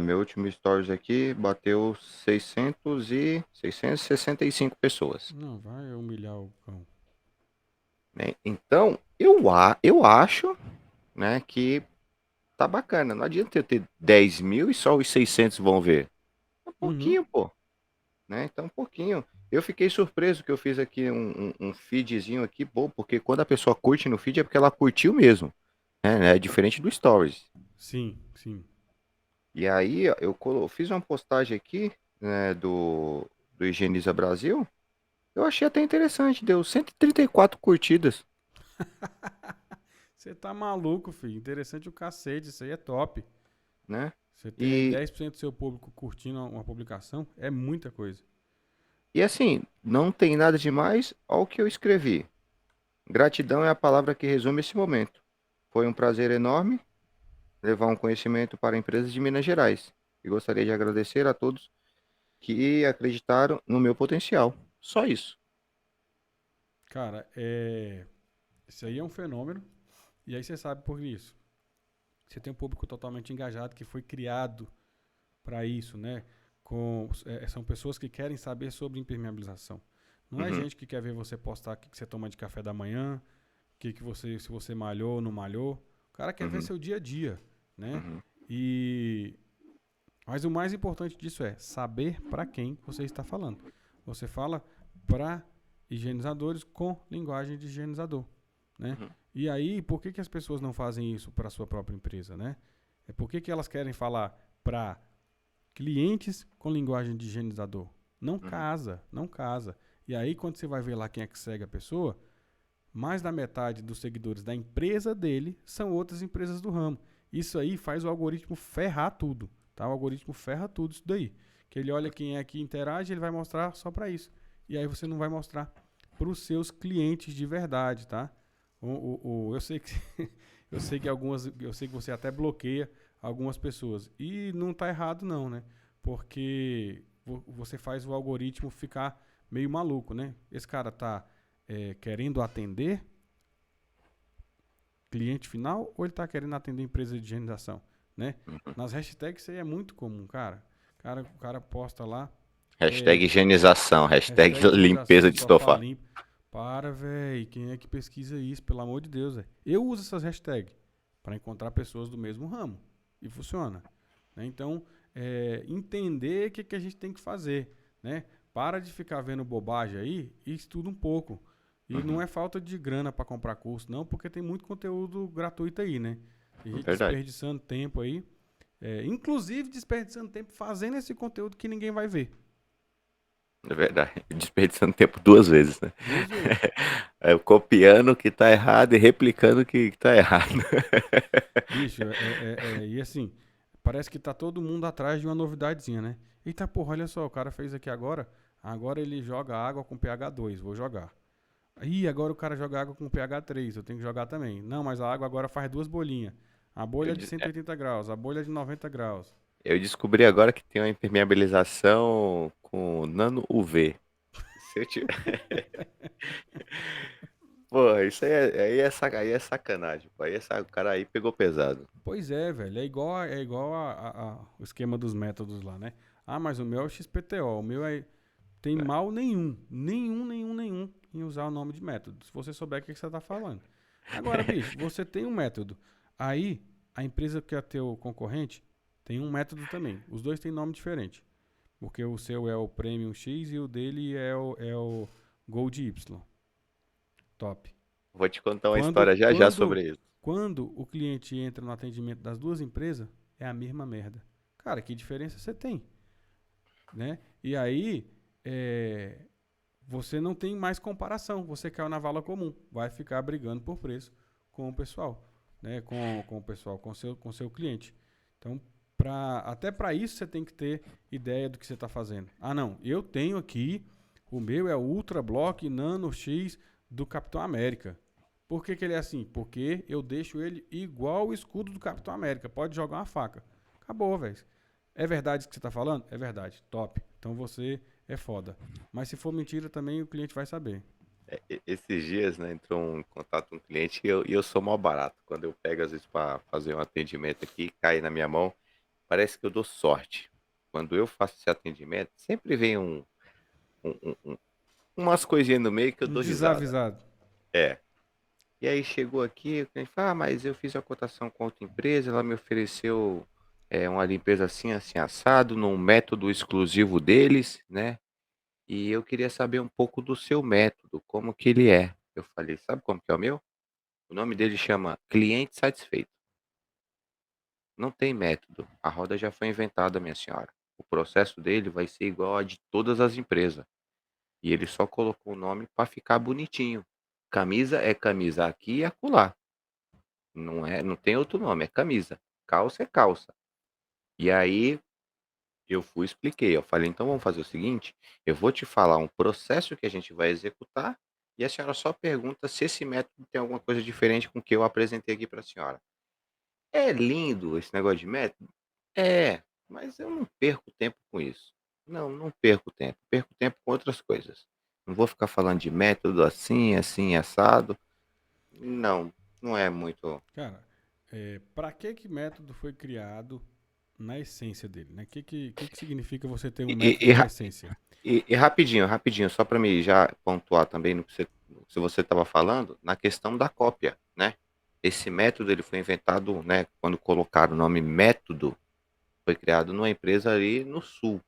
meu último Stories aqui bateu 665 pessoas. Não, vai humilhar o cão. Né? Então, eu acho, né, que tá bacana. Não adianta eu ter 10 mil e só os 600 vão ver. É um pouquinho, pô. Né? Então, um pouquinho. Eu fiquei surpreso que eu fiz aqui um feedzinho aqui, pô, porque quando a pessoa curte no feed é porque ela curtiu mesmo. Né? É diferente do Stories. Sim, sim. E aí, ó, eu fiz uma postagem aqui, né, do Higieniza Brasil. Eu achei até interessante, deu 134 curtidas, Você tá maluco, filho. Interessante o cacete, isso aí é top. né? Você ter aí E, 10% do seu público curtindo uma publicação é muita coisa. e assim, não tem nada demais ao que eu escrevi. Gratidão é a palavra que resume esse momento. Foi um prazer enorme levar um conhecimento para empresas de Minas Gerais. E gostaria de agradecer a todos que acreditaram no meu potencial. Só isso. Cara, isso aí é um fenômeno. E aí você sabe por isso. Você tem um público totalmente engajado que foi criado para isso, né? São pessoas que querem saber sobre impermeabilização. Não é Uhum, gente que quer ver você postar o que você toma de café da manhã, se você malhou ou não malhou. O cara quer ver uhum, seu dia a dia, né? uhum. Mas o mais importante disso é saber para quem você está falando. Você fala para higienizadores com linguagem de higienizador, né? Uhum. E aí, por que que as pessoas não fazem isso para a sua própria empresa, né? É por que que elas querem falar para clientes com linguagem de higienizador? Não Uhum. casa, não casa. E aí, quando você vai ver lá quem é que segue a pessoa, mais da metade dos seguidores da empresa dele são outras empresas do ramo. Isso aí faz o algoritmo ferrar tudo, tá? O algoritmo ferra tudo isso daí. Que ele olha quem é que interage, ele vai mostrar só para isso. E aí você não vai mostrar para os seus clientes de verdade, tá? Eu sei que eu sei que você até bloqueia algumas pessoas e não tá errado não, né? Porque você faz o algoritmo ficar meio maluco, né? Esse cara tá querendo atender cliente final ou ele está querendo atender empresa de higienização, né? Uhum. Nas hashtags isso aí é muito comum, cara. O cara posta lá, Hashtag é, higienização, hashtag hashtag limpeza higienização, de sofá sofá. limpo. Para, velho. Quem é que pesquisa isso? Pelo amor de Deus, velho. Eu uso essas hashtags para encontrar pessoas do mesmo ramo. E funciona. Né? Então, entender o que, que a gente tem que fazer. Né? Para de ficar vendo bobagem aí e estuda um pouco. E não Uhum. é falta de grana para comprar curso, não, porque tem muito conteúdo gratuito aí, né? Tem gente Verdade. desperdiçando tempo aí. Inclusive desperdiçando tempo fazendo esse conteúdo que ninguém vai ver. É verdade. Desperdiçando tempo duas vezes, né? Duas vezes. Copiando o que tá errado e replicando o que tá errado. Bicho, e assim, parece que tá todo mundo atrás de uma novidadezinha, né? Eita porra, olha só, o cara fez aqui agora. Agora ele joga água com pH 2, vou jogar. Ih, agora o cara joga água com pH 3, eu tenho que jogar também. Não, mas a água agora faz duas bolhinhas. A bolha Eu, é de de- 180 graus, a bolha é de 90 graus. eu descobri agora que tem uma impermeabilização com nano UV. Se eu tiver... Pô, isso aí é sacanagem, pô. O cara aí pegou pesado. Pois é, velho, é igual o esquema dos métodos lá, né? Ah, mas o meu é o XPTO, o meu tem Né? mal nenhum em usar o nome de método, se você souber o que você tá falando. Agora, bicho, você tem um método. Aí, a empresa que é teu concorrente tem um método também. Os dois têm nome diferente. Porque o seu é o Premium X e o dele é o Gold Y. Top. Vou te contar uma Quando, história já já quando, sobre isso. quando o cliente entra no atendimento das duas empresas, é a mesma merda. Cara, que diferença você tem, né? E aí, é, você não tem mais comparação. Você caiu na vala comum. Vai ficar brigando por preço com o pessoal, né? Com o pessoal, com seu cliente. Então, até para isso você tem que ter ideia do que você está fazendo. Ah, não, eu tenho aqui, o meu é o Ultra Block Nano X do Capitão América. Por que, que ele é assim? Porque eu deixo ele igual o escudo do Capitão América. Pode jogar uma faca. Acabou, velho. É verdade isso que você está falando? É verdade. Top. Então você é foda. Mas se for mentira também, o cliente vai saber. Esses dias, né, entrou em contato um cliente e eu sou mal barato. Quando eu pego, às vezes, para fazer um atendimento aqui, cai na minha mão, parece que eu dou sorte. Quando eu faço esse atendimento, sempre vem umas coisinhas no meio que eu Um dou risada. desavisado. É. E aí chegou aqui, o cliente fala, mas eu fiz a cotação com outra empresa, ela me ofereceu uma limpeza assim, assim, assado, num método exclusivo deles, né? E eu queria saber um pouco do seu método, como que ele é. Eu falei, sabe como que é o meu? O nome dele chama Cliente Satisfeito. Não tem método. A roda já foi inventada, minha senhora. O processo dele vai ser igual a de todas as empresas. E ele só colocou o nome para ficar bonitinho. Camisa é camisa aqui e acolá. Não é, não tem outro nome, é camisa. Calça é calça. E aí eu fui e expliquei. Eu falei, então vamos fazer o seguinte: eu vou te falar um processo que a gente vai executar e a senhora só pergunta se esse método tem alguma coisa diferente com o que eu apresentei aqui para a senhora. É lindo esse negócio de método? É, mas eu não perco tempo com isso. Não, não perco tempo. Perco tempo com outras coisas. Não vou ficar falando de método assim, assim, assado. Não, não é muito. Cara, para que método foi criado na essência dele? Né? O que significa você ter um E, e- método e na ra- essência? e rapidinho, rapidinho, só para me já pontuar também no que você estava falando, na questão da cópia, né? Esse método ele foi inventado, né? Quando colocaram o nome método, foi criado numa empresa ali no sul.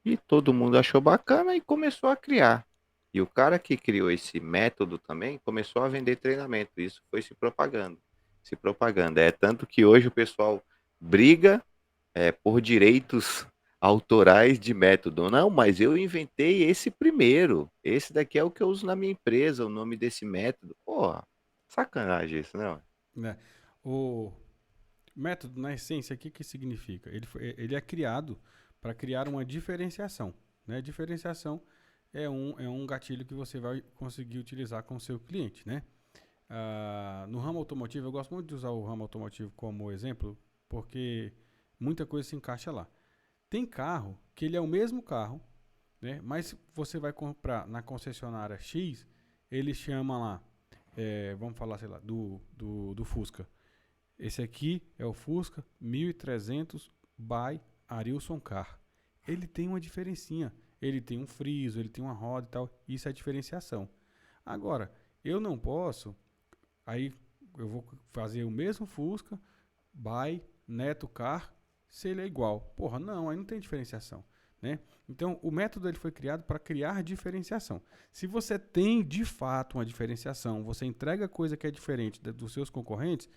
E todo mundo achou bacana e começou a criar. E o cara que criou esse método também começou a vender treinamento. Isso foi se propagando. Se propaganda. É tanto que hoje o pessoal briga por direitos autorais de método. Não, mas eu inventei esse primeiro. Esse daqui é o que eu uso na minha empresa, o nome desse método. Porra, sacanagem isso, não? Né? O método, na essência, o que que significa? Ele é criado para criar uma diferenciação. Né? Diferenciação é um gatilho que você vai conseguir utilizar com o seu cliente. Né? No ramo automotivo, eu gosto muito de usar o ramo automotivo como exemplo, porque muita coisa se encaixa lá. Tem carro que ele é o mesmo carro, né? Mas você vai comprar na concessionária X, ele chama lá, vamos falar, sei lá, do Fusca. Esse aqui é o Fusca 1300 by Arilson Car. Ele tem uma diferencinha. Ele tem um friso, ele tem uma roda e tal. Isso é diferenciação. Agora, eu não posso. Aí eu vou fazer o mesmo Fusca by Neto Car se ele é igual. Porra, não, aí não tem diferenciação. Né? Então, o método ele foi criado para criar diferenciação. Se você tem de fato uma diferenciação, você entrega coisa que é diferente dos seus concorrentes,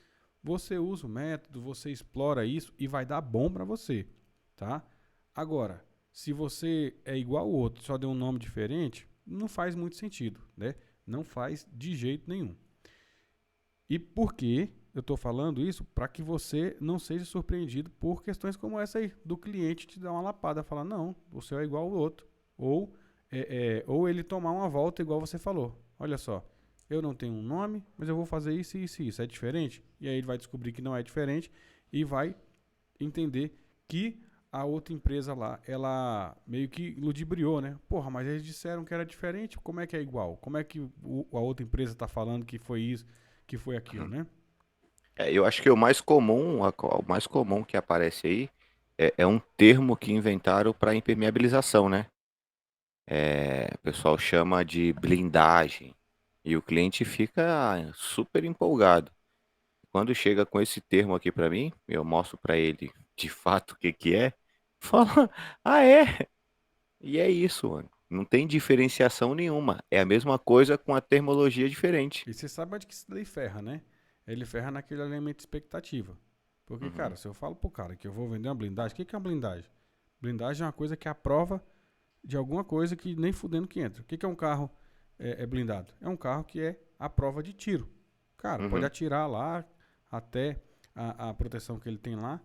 você usa o método, você explora isso e vai dar bom para você, tá? Agora, se você é igual ao outro, só deu um nome diferente, não faz muito sentido, né? Não faz de jeito nenhum. E por que eu estou falando isso? Para que você não seja surpreendido por questões como essa aí, do cliente te dar uma lapada, falar, não, o seu é igual ao outro. Ou ele tomar uma volta igual você falou. Olha só, eu não tenho um nome, mas eu vou fazer isso, isso e isso. É diferente? E aí ele vai descobrir que não é diferente e vai entender que a outra empresa lá, ela meio que ludibriou, né? Porra, mas eles disseram que era diferente, como é que é igual? Como é que a outra empresa está falando que foi isso, que foi aquilo, né? Eu acho que o mais comum, o mais comum que aparece aí é um termo que inventaram para impermeabilização, né? O pessoal chama de blindagem. E o cliente fica super empolgado. Quando chega com esse termo aqui para mim, eu mostro para ele de fato o que que é. Fala, ah, é? E é isso, mano. Não tem diferenciação nenhuma. É a mesma coisa com a termologia diferente. E você sabe onde que isso daí ferra, né? Ele ferra naquele elemento de expectativa. Porque, cara, Uhum, se eu falo pro cara que eu vou vender uma blindagem, o que é uma blindagem? Blindagem é uma coisa que é a prova de alguma coisa que nem fudendo que entra. O que é um carro blindado? É um carro que é a prova de tiro. Cara, pode uhum. atirar lá até a proteção que ele tem lá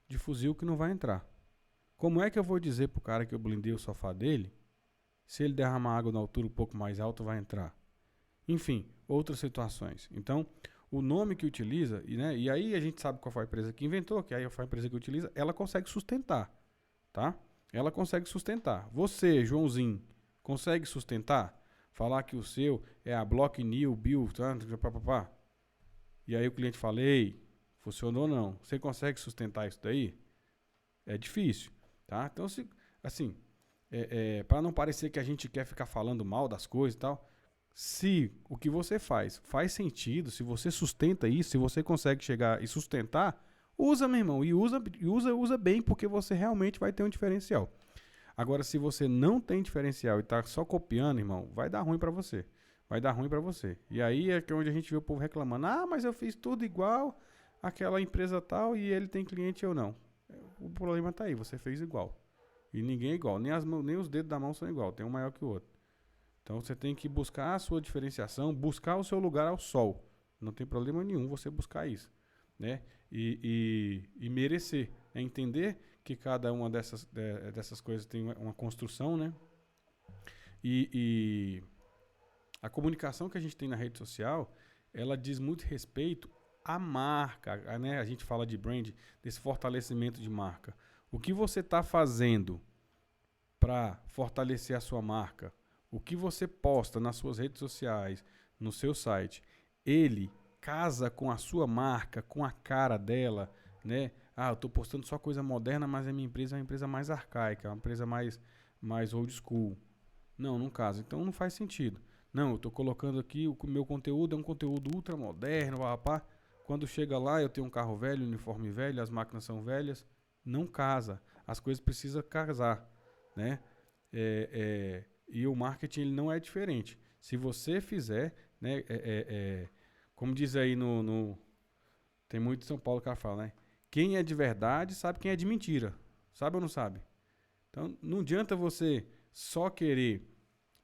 de fuzil que não vai entrar. Como é que eu vou dizer pro cara que eu blindei o sofá dele, se ele derramar água na altura um pouco mais alta, vai entrar? Enfim, outras situações. Então, o nome que utiliza, e aí a gente sabe qual foi a empresa que inventou, que aí foi a empresa que utiliza, ela consegue sustentar, tá? Ela consegue sustentar. Você, Joãozinho, consegue sustentar? Falar que o seu é a Block New Bill, papapá. E aí o cliente fala, ei, funcionou ou não? Você consegue sustentar isso daí? É difícil, tá? Então, assim, para não parecer que a gente quer ficar falando mal das coisas e tal, se o que você faz sentido, se você sustenta isso, se você consegue chegar e sustentar, usa, meu irmão, e usa bem, porque você realmente vai ter um diferencial. Agora, se você não tem diferencial e tá só copiando, irmão, vai dar ruim para você. Vai dar ruim para você. E aí é que onde a gente vê o povo reclamando: "Ah, mas eu fiz tudo igual àquela empresa tal e ele tem cliente e eu não". O problema tá aí, você fez igual. E ninguém é igual, nem os dedos da mão são igual, tem um maior que o outro. Então você tem que buscar a sua diferenciação, buscar o seu lugar ao sol. Não tem problema nenhum você buscar isso, né? E merecer, é entender que cada uma dessas coisas tem uma construção, né? E a comunicação que a gente tem na rede social, ela diz muito respeito à marca, né? A gente fala de brand, desse fortalecimento de marca. O que você está fazendo para fortalecer a sua marca? O que você posta nas suas redes sociais, no seu site, ele casa com a sua marca, com a cara dela, né? Ah, eu estou postando só coisa moderna, mas a minha empresa é uma empresa mais arcaica, é uma empresa mais old school. Não, não casa. Então não faz sentido. Não, eu estou colocando aqui, o meu conteúdo é um conteúdo ultra moderno, papá. Quando chega lá, eu tenho um carro velho, uniforme velho, as máquinas são velhas. Não casa. As coisas precisam casar, né? E o marketing ele não é diferente. Se você fizer, né, como diz aí tem muito em São Paulo que ela fala, né? Quem é de verdade sabe quem é de mentira. Sabe ou não sabe? Então, não adianta você só querer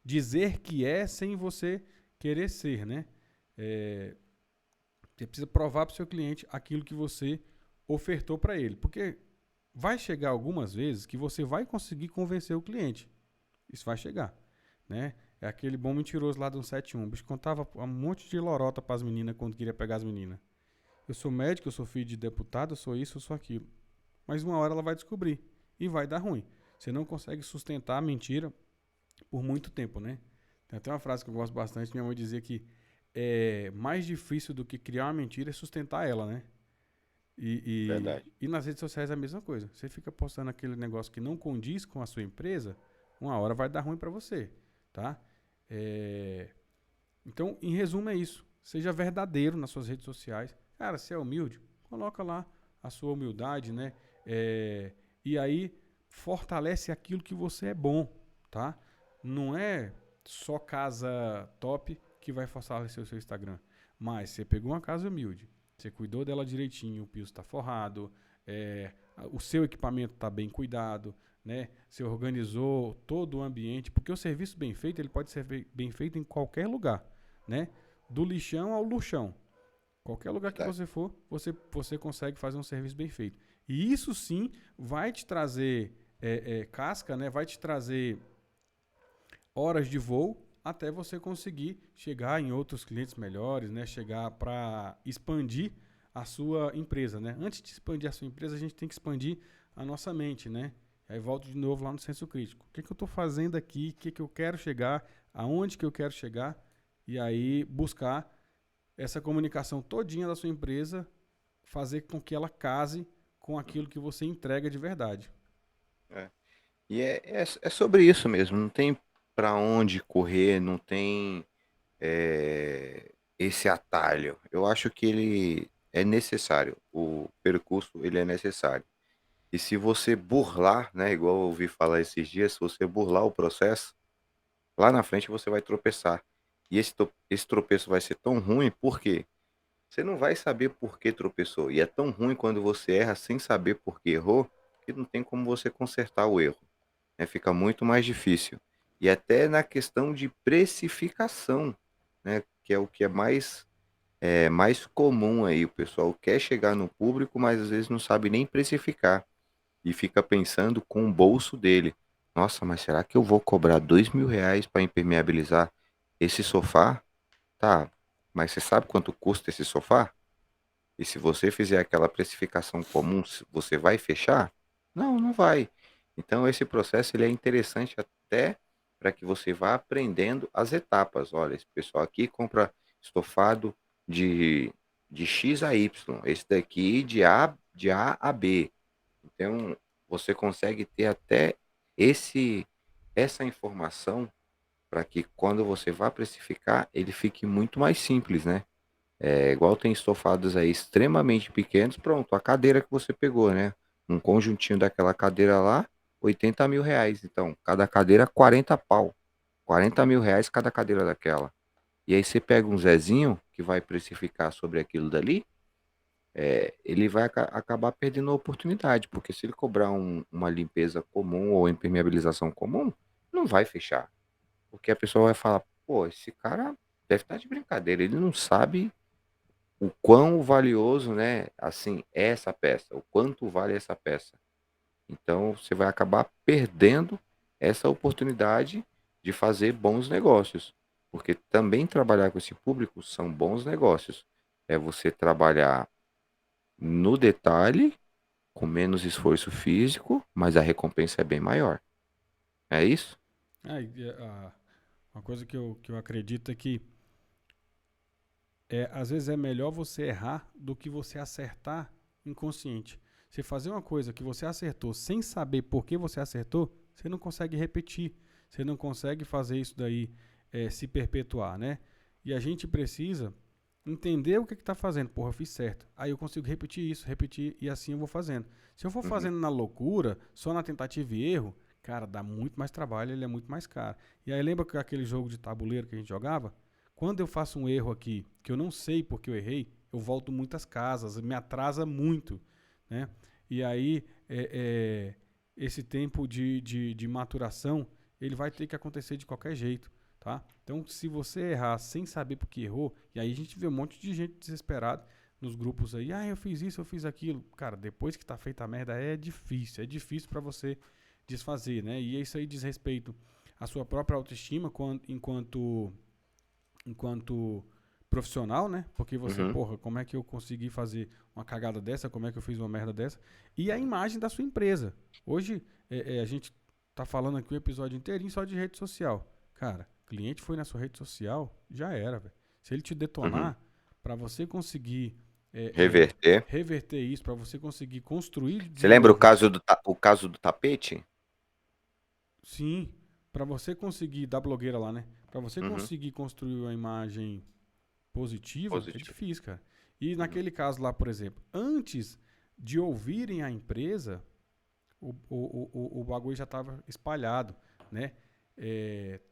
dizer que é sem você querer ser, né? Você precisa provar para o seu cliente aquilo que você ofertou para ele. Porque vai chegar algumas vezes que você vai conseguir convencer o cliente. Isso vai chegar, né? É aquele bom mentiroso lá do 171. O bicho contava um monte de lorota para as meninas quando queria pegar as meninas. Eu sou médico, eu sou filho de deputado, eu sou isso, eu sou aquilo. Mas uma hora ela vai descobrir e vai dar ruim. Você não consegue sustentar a mentira por muito tempo, né? Tem até uma frase que eu gosto bastante, minha mãe dizia que é mais difícil do que criar uma mentira é sustentar ela, né? Verdade. E nas redes sociais é a mesma coisa. Você fica postando aquele negócio que não condiz com a sua empresa, uma hora vai dar ruim para você, tá? Então, em resumo, é isso. Seja verdadeiro nas suas redes sociais. Cara, se é humilde, coloca lá a sua humildade, né? E aí, fortalece aquilo que você é bom, tá? Não é só casa top que vai fortalecer o seu Instagram. Mas você pegou uma casa humilde, você cuidou dela direitinho, o piso está forrado, o seu equipamento está bem cuidado, né? Você organizou todo o ambiente, porque o serviço bem feito ele pode ser bem feito em qualquer lugar, né? Do lixão ao luxão. Qualquer lugar que Verdade. você for, você consegue fazer um serviço bem feito. E isso sim vai te trazer casca, né? Vai te trazer horas de voo até você conseguir chegar em outros clientes melhores, né? Chegar para expandir a sua empresa, né? Antes de expandir a sua empresa, a gente tem que expandir a nossa mente, né? Aí volto de novo lá no senso crítico. O que eu estou fazendo aqui? O que eu quero chegar? Aonde que eu quero chegar? E aí buscar essa comunicação todinha da sua empresa, fazer com que ela case com aquilo que você entrega de verdade. É. E é sobre isso mesmo, não tem para onde correr, não tem esse atalho. Eu acho que ele é necessário, o percurso ele é necessário. E se você burlar, né, igual eu ouvi falar esses dias, se você burlar o processo, lá na frente você vai tropeçar. E esse tropeço vai ser tão ruim, porque você não vai saber por que tropeçou. E é tão ruim quando você erra sem saber por que errou, que não tem como você consertar o erro, né? Fica muito mais difícil. E até na questão de precificação, né? Que é o que mais comum aí. O pessoal quer chegar no público, mas às vezes não sabe nem precificar. E fica pensando com o bolso dele. Nossa, mas será que eu vou cobrar R$ 2.000 para impermeabilizar esse sofá? Tá, mas você sabe quanto custa esse sofá? E se você fizer aquela precificação comum, você vai fechar? Não, não vai. Então esse processo ele é interessante até para que você vá aprendendo as etapas. Olha, esse pessoal aqui compra estofado de, de X a Y, esse daqui de A a B. Então você consegue ter até essa informação para que quando você vá precificar, ele fique muito mais simples, né? É igual tem estofados aí extremamente pequenos, pronto, a cadeira que você pegou, né? Um conjuntinho daquela cadeira lá, R$ 80.000. Então, cada cadeira, 40 pau. R$ 40.000 cada cadeira daquela. E aí você pega um Zezinho, que vai precificar sobre aquilo dali, ele vai acabar perdendo a oportunidade, porque se ele cobrar uma limpeza comum ou impermeabilização comum, não vai fechar. Porque a pessoa vai falar, pô, esse cara deve estar de brincadeira, ele não sabe o quão valioso, né, assim, é essa peça, o quanto vale essa peça. Então, você vai acabar perdendo essa oportunidade de fazer bons negócios, porque também trabalhar com esse público são bons negócios. É você trabalhar no detalhe, com menos esforço físico, mas a recompensa é bem maior. É isso? Uma coisa que eu acredito é que às vezes é melhor você errar do que você acertar inconsciente. Você fazer uma coisa que você acertou sem saber por que você acertou, você não consegue repetir. Você não consegue fazer isso daí se perpetuar, né? E a gente precisa entender o que está fazendo. Porra, eu fiz certo. Aí eu consigo repetir isso, repetir, e assim eu vou fazendo. Se eu for Uhum. fazendo na loucura, só na tentativa e erro, Cara, dá muito mais trabalho, ele é muito mais caro. E aí lembra que aquele jogo de tabuleiro que a gente jogava? Quando eu faço um erro aqui, que eu não sei porque eu errei, eu volto muitas casas, me atrasa muito, né? E aí, esse tempo de maturação, ele vai ter que acontecer de qualquer jeito, tá? Então, se você errar sem saber porque errou, e aí a gente vê um monte de gente desesperada nos grupos aí, eu fiz isso, eu fiz aquilo. Cara, depois que tá feita a merda, é difícil para você desfazer, né? E isso aí diz respeito à sua própria autoestima enquanto profissional, né? Porque você, Uhum. porra, como é que eu consegui fazer uma cagada dessa? Como é que eu fiz uma merda dessa? E a imagem da sua empresa. Hoje, a gente tá falando aqui o episódio inteirinho só de rede social. Cara, cliente foi na sua rede social, já era, velho. Se ele te Uhum. detonar, para você conseguir Reverter. reverter isso, para você conseguir construir Você de lembra novo. o caso do tapete? Sim, para você conseguir, da blogueira lá, né? Para você Uhum. conseguir construir uma imagem positiva, é Positivo. difícil, cara. E Uhum. naquele caso lá, por exemplo, antes de ouvirem a empresa, o bagulho já estava espalhado, né?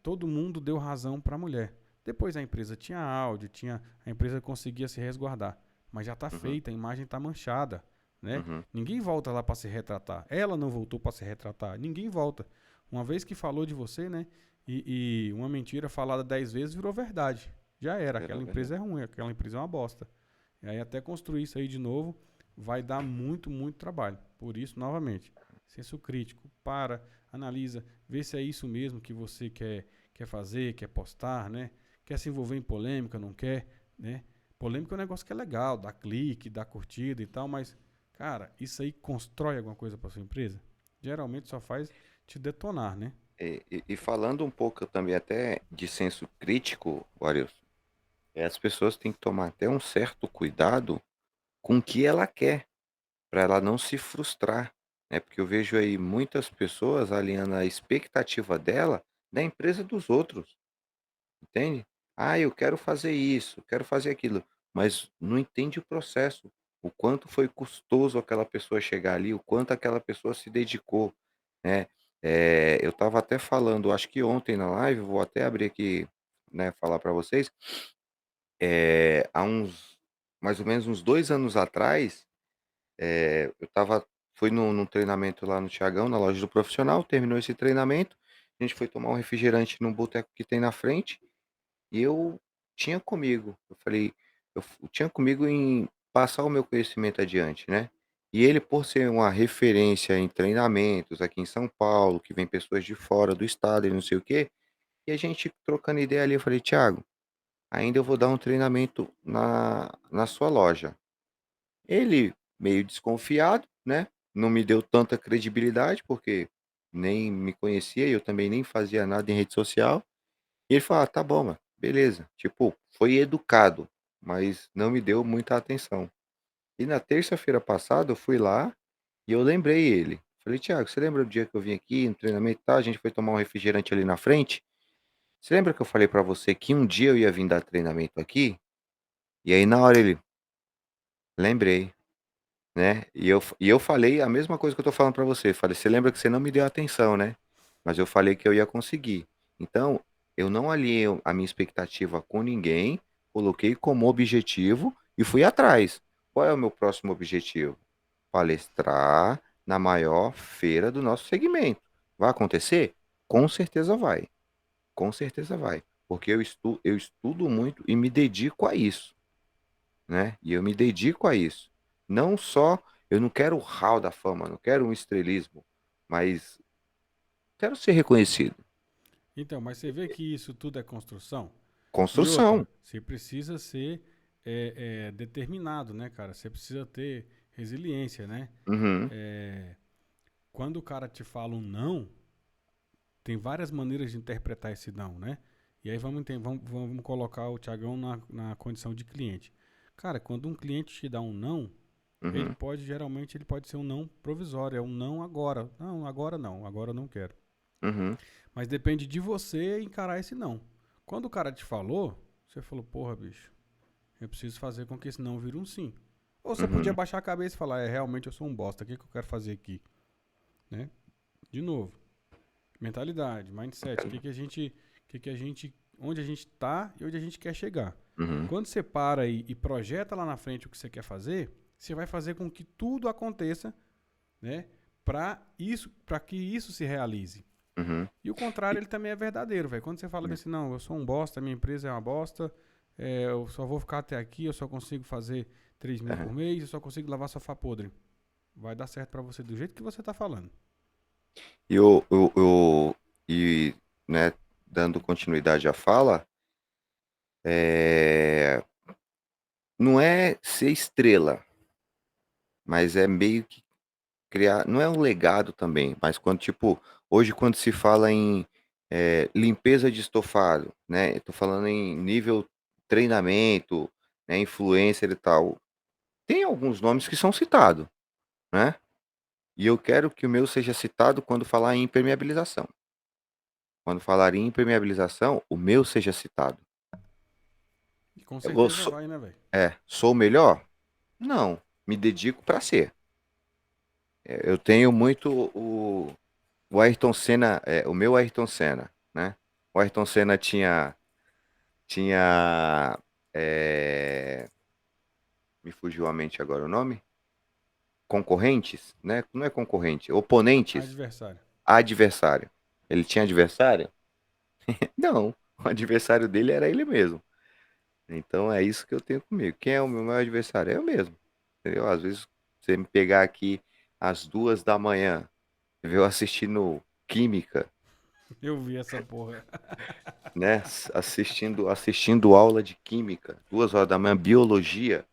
Todo mundo deu razão para a mulher. Depois a empresa tinha áudio, a empresa conseguia se resguardar. Mas já está Uhum. feita, a imagem está manchada, né? Uhum. Ninguém volta lá para se retratar. Ela não voltou para se retratar. Ninguém volta. Uma vez que falou de você, né? E uma mentira falada 10 vezes virou verdade. Já era. Era Aquela empresa verdade. é ruim, aquela empresa é uma bosta. E aí até construir isso aí de novo vai dar muito, muito trabalho. Por isso, novamente, senso crítico, analisa, vê se é isso mesmo que você quer fazer, quer postar, né? Quer se envolver em polêmica, não quer, né? Polêmica é um negócio que é legal, dá clique, dá curtida e tal, mas, cara, isso aí constrói alguma coisa para sua empresa? Geralmente só faz te detonar, né? E falando um pouco também até de senso crítico, Warilson, as pessoas têm que tomar até um certo cuidado com o que ela quer, para ela não se frustrar, né? Porque eu vejo aí muitas pessoas alinhando a expectativa dela da empresa dos outros, entende? Ah, eu quero fazer isso, quero fazer aquilo, mas não entende o processo, o quanto foi custoso aquela pessoa chegar ali, o quanto aquela pessoa se dedicou, né? Eu estava até falando, acho que ontem na live, vou até abrir aqui, né, falar para vocês, há uns mais ou menos uns 2 anos atrás, eu estava fui num treinamento lá no Thiagão, na loja do profissional, terminou esse treinamento, a gente foi tomar um refrigerante num boteco que tem na frente, e eu tinha comigo, eu falei, tinha comigo em passar o meu conhecimento adiante, né. E ele, por ser uma referência em treinamentos aqui em São Paulo, que vem pessoas de fora do estado e não sei o quê, e a gente trocando ideia ali, eu falei: "Thiago, ainda eu vou dar um treinamento na sua loja". Ele, meio desconfiado, né, não me deu tanta credibilidade, porque nem me conhecia e eu também nem fazia nada em rede social. E ele falou: "Ah, tá bom, mano, beleza". Tipo, foi educado, mas não me deu muita atenção. E na terça-feira passada eu fui lá e eu lembrei ele. Falei: "Thiago, você lembra do dia que eu vim aqui no treinamento e tal, a gente foi tomar um refrigerante ali na frente? Você lembra que eu falei pra você que um dia eu ia vir dar treinamento aqui?" E aí na hora ele: "Lembrei", né. E eu falei a mesma coisa que eu tô falando pra você, falei: "Você lembra que você não me deu atenção, né, mas eu falei que eu ia conseguir". Então, eu não alinhei a minha expectativa com ninguém, coloquei como objetivo e fui atrás. Qual é o meu próximo objetivo? Palestrar na maior feira do nosso segmento. Vai acontecer? Com certeza vai, com certeza vai, porque eu estudo muito e me dedico a isso, né, e eu me dedico a isso. Não só eu não quero o hall da fama, não quero um estrelismo, mas quero ser reconhecido. Então, mas você vê que isso tudo é construção? E outra, Construção. você precisa ser determinado, né, cara? Você precisa ter resiliência, né? Uhum, É, quando o cara te fala um não, tem várias maneiras de interpretar esse não, né? E aí vamos colocar o Thiagão na condição de cliente. Cara, quando um cliente te dá um não, uhum, geralmente ele pode ser um não provisório, é um não agora. Não, agora eu não quero. uhum, Mas depende de você encarar esse não. Quando o cara te falou, você falou, porra, bicho, eu preciso fazer com que esse não vire um sim. Ou você podia uhum, baixar a cabeça e falar, realmente eu sou um bosta, o que eu quero fazer aqui? Né? De novo. Mentalidade, mindset, onde a gente tá e onde a gente quer chegar. Uhum, Quando você para e projeta lá na frente o que você quer fazer, você vai fazer com que tudo aconteça, né, para que isso se realize. uhum. E o contrário, E- ele também é verdadeiro, velho. Quando você fala bem assim, não, eu sou um bosta, minha empresa é uma bosta, eu só vou ficar até aqui, eu só consigo fazer 3.000 Aham. por mês, eu só consigo lavar sofá podre. Vai dar certo pra você do jeito que você tá falando. E e, né, dando continuidade à fala, é, não é ser estrela, mas é meio que criar, não é um legado também, mas quando, tipo, hoje quando se fala em limpeza de estofado, né, eu tô falando em nível treinamento, né, influencer e tal, tem alguns nomes que são citados, né, e eu quero que o meu seja citado quando falar em impermeabilização. Quando falar em impermeabilização, o meu seja citado. E com Eu certeza sou, vai, né, velho? sou o melhor? Não, me dedico para ser. Eu tenho muito o Ayrton Senna, o meu Ayrton Senna, né? O Ayrton Senna tinha, é, me fugiu a mente agora o nome? Concorrentes, né? Não é concorrente, oponentes, Adversário. adversário. Ele tinha adversário? Não, o adversário dele era ele mesmo. Então é isso que eu tenho comigo. Quem é o meu maior adversário? É eu mesmo. Entendeu? Às vezes você me pegar aqui às 2 da manhã, eu assistindo Química, Eu vi essa porra. né? Assistindo aula de Química, 2 horas da manhã, Biologia.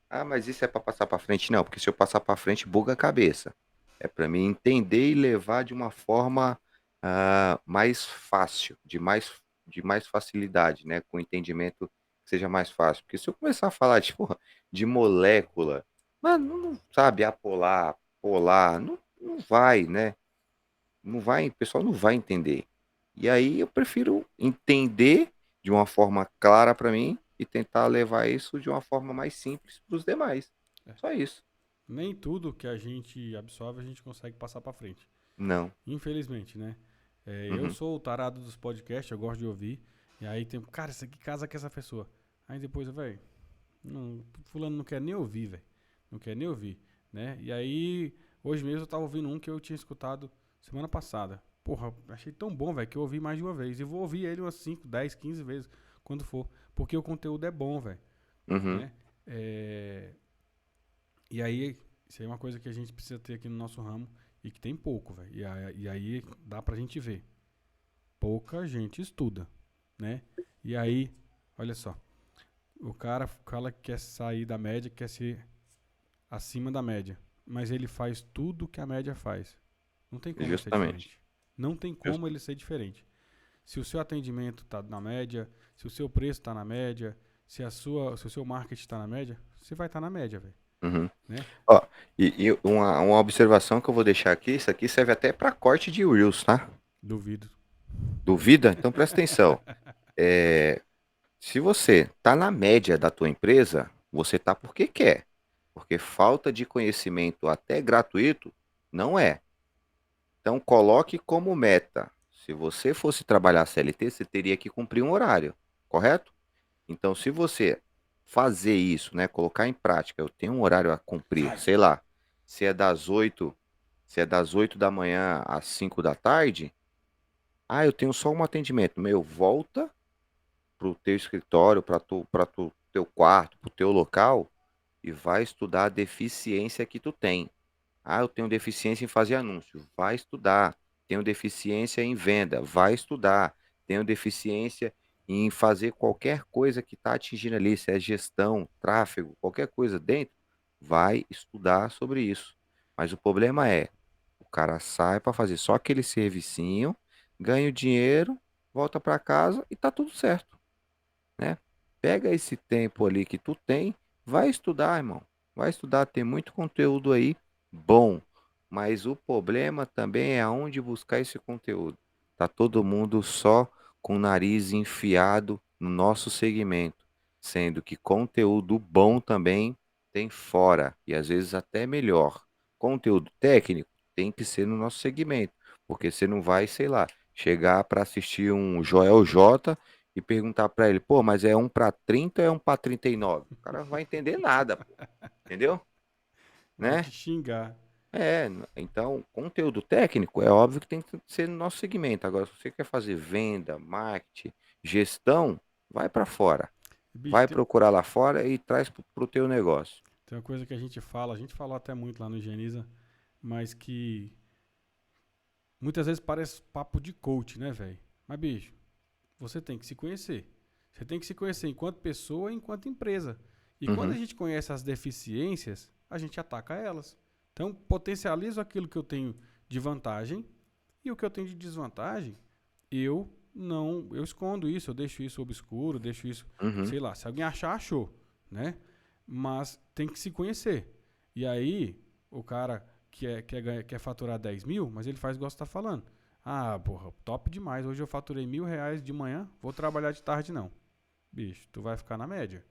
Ah, mas isso é para passar para frente? Não, porque se eu passar para frente, buga a cabeça. É para mim entender e levar de uma forma mais fácil, de mais facilidade, né? Com entendimento que seja mais fácil. Porque se eu começar a falar de molécula, mano, não sabe, apolar, polar, não vai, né? Não vai, o pessoal não vai entender. E aí eu prefiro entender de uma forma clara para mim e tentar levar isso de uma forma mais simples para os demais. É. Só isso. Nem tudo que a gente absorve a gente consegue passar pra frente. Não. Infelizmente, né? Eu Uhum. sou o tarado dos podcasts, eu gosto de ouvir. E aí tem, cara, isso aqui casa com essa pessoa. Aí depois, velho, fulano não quer nem ouvir, velho. Não quer nem ouvir, né? E aí, hoje mesmo eu tava ouvindo um que eu tinha escutado semana passada. Porra, achei tão bom, velho, que eu ouvi mais de uma vez. E vou ouvir ele umas 5, 10, 15 vezes quando for. Porque o conteúdo é bom, velho, Uhum. né? É, e aí, isso aí é uma coisa que a gente precisa ter aqui no nosso ramo e que tem pouco, velho. E aí dá pra gente ver. Pouca gente estuda, né? E aí, olha só, o cara quer sair da média, quer ser acima da média, mas ele faz tudo que a média faz. Não tem como ele ser Justamente. diferente. Não tem Just- como ele ser diferente. Se o seu atendimento está na média, se o seu preço está na média, se o seu marketing está na média, você vai estar na média, velho, Uhum. né? Ó, e uma observação que eu vou deixar aqui, isso aqui serve até para corte de Reels, tá? Duvido. Duvida? Então presta atenção. É, Se você tá na média da tua empresa, você tá porque quer. Porque falta de conhecimento até gratuito não é. Então coloque como meta. Se você fosse trabalhar CLT, você teria que cumprir um horário, correto? Então, se você fazer isso, né, colocar em prática, eu tenho um horário a cumprir, sei lá, se é das 8, se é das 8 da manhã às 5 da tarde, eu tenho só um atendimento. Meu, volta pro teu escritório, para teu quarto, pro teu local e vai estudar a deficiência que tu tem. Eu tenho deficiência em fazer anúncio. Vai estudar. Tenho deficiência em venda. Vai estudar. Tenho deficiência em fazer qualquer coisa que está atingindo ali, se é gestão, tráfego, qualquer coisa dentro, vai estudar sobre isso. Mas o problema é, o cara sai para fazer só aquele servicinho, ganha o dinheiro, volta para casa e tá tudo certo, né? Pega esse tempo ali que tu tem, vai estudar, irmão. Vai estudar, tem muito conteúdo aí bom, mas o problema também é aonde buscar esse conteúdo. Tá todo mundo só com o nariz enfiado no nosso segmento, sendo que conteúdo bom também tem fora e às vezes até melhor. Conteúdo técnico tem que ser no nosso segmento, porque você não vai, sei lá, chegar para assistir um Joel J e perguntar para ele, pô, mas é um para 30 ou é um para 39? O cara não vai entender nada, pô, entendeu? Vai te Né? xingar. Então, conteúdo técnico é óbvio que tem que ser no nosso segmento. Agora, se você quer fazer venda, marketing, gestão, vai para fora. Bicho, Vai procurar lá fora e traz pro teu negócio. tem uma coisa que a gente falou até muito lá no Higieniza, mas que muitas vezes parece papo de coach, né, velho? Mas, bicho, você tem que se conhecer. Você tem que se conhecer enquanto pessoa e enquanto empresa. E quando a Uhum, gente conhece as deficiências, a gente ataca elas. Então, potencializo aquilo que eu tenho de vantagem e o que eu tenho de desvantagem, eu escondo isso, eu deixo isso obscuro, deixo isso, uhum. sei lá, se alguém achar, achou, né? Mas tem que se conhecer. E aí, o cara quer faturar 10 mil, mas ele faz igual você tá falando. Ah, porra, top demais. Hoje eu faturei R$ 1.000 de manhã, vou trabalhar de tarde não. Bicho, tu vai ficar na média,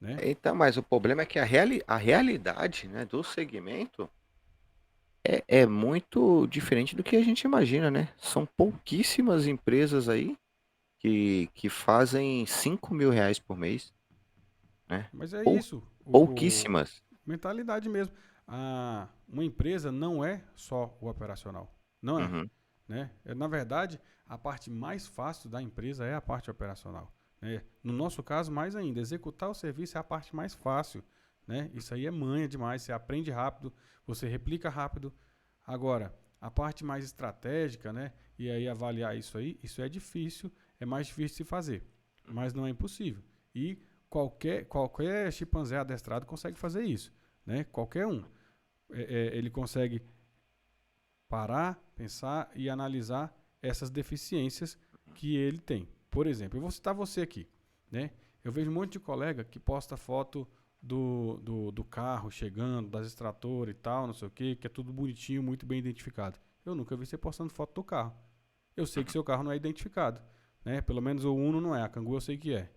né? Então, mas o problema é que a realidade, né, do segmento é muito diferente do que a gente imagina, né? São pouquíssimas empresas aí que fazem R$ 5.000 por mês, né? Mas é Pou- isso, Pouquíssimas. mentalidade mesmo. Uma empresa não é só o operacional, não é, Uhum, né? Na verdade, a parte mais fácil da empresa é a parte operacional, né? No nosso caso, mais ainda, executar o serviço é a parte mais fácil, né? Isso aí é manha demais, você aprende rápido, você replica rápido. Agora, a parte mais estratégica, né? E aí avaliar isso aí, isso é difícil, é mais difícil de se fazer, mas não é impossível. E qualquer chimpanzé adestrado consegue fazer isso, né? Qualquer um. Ele consegue parar, pensar e analisar essas deficiências que ele tem. Por exemplo, eu vou citar você aqui, né? Eu vejo um monte de colega que posta foto do carro chegando, das extratoras e tal, não sei o que é tudo bonitinho, muito bem identificado. Eu nunca vi você postando foto do carro. Eu sei que seu carro não é identificado, né? Pelo menos o Uno não é, a Kangoo eu sei que é.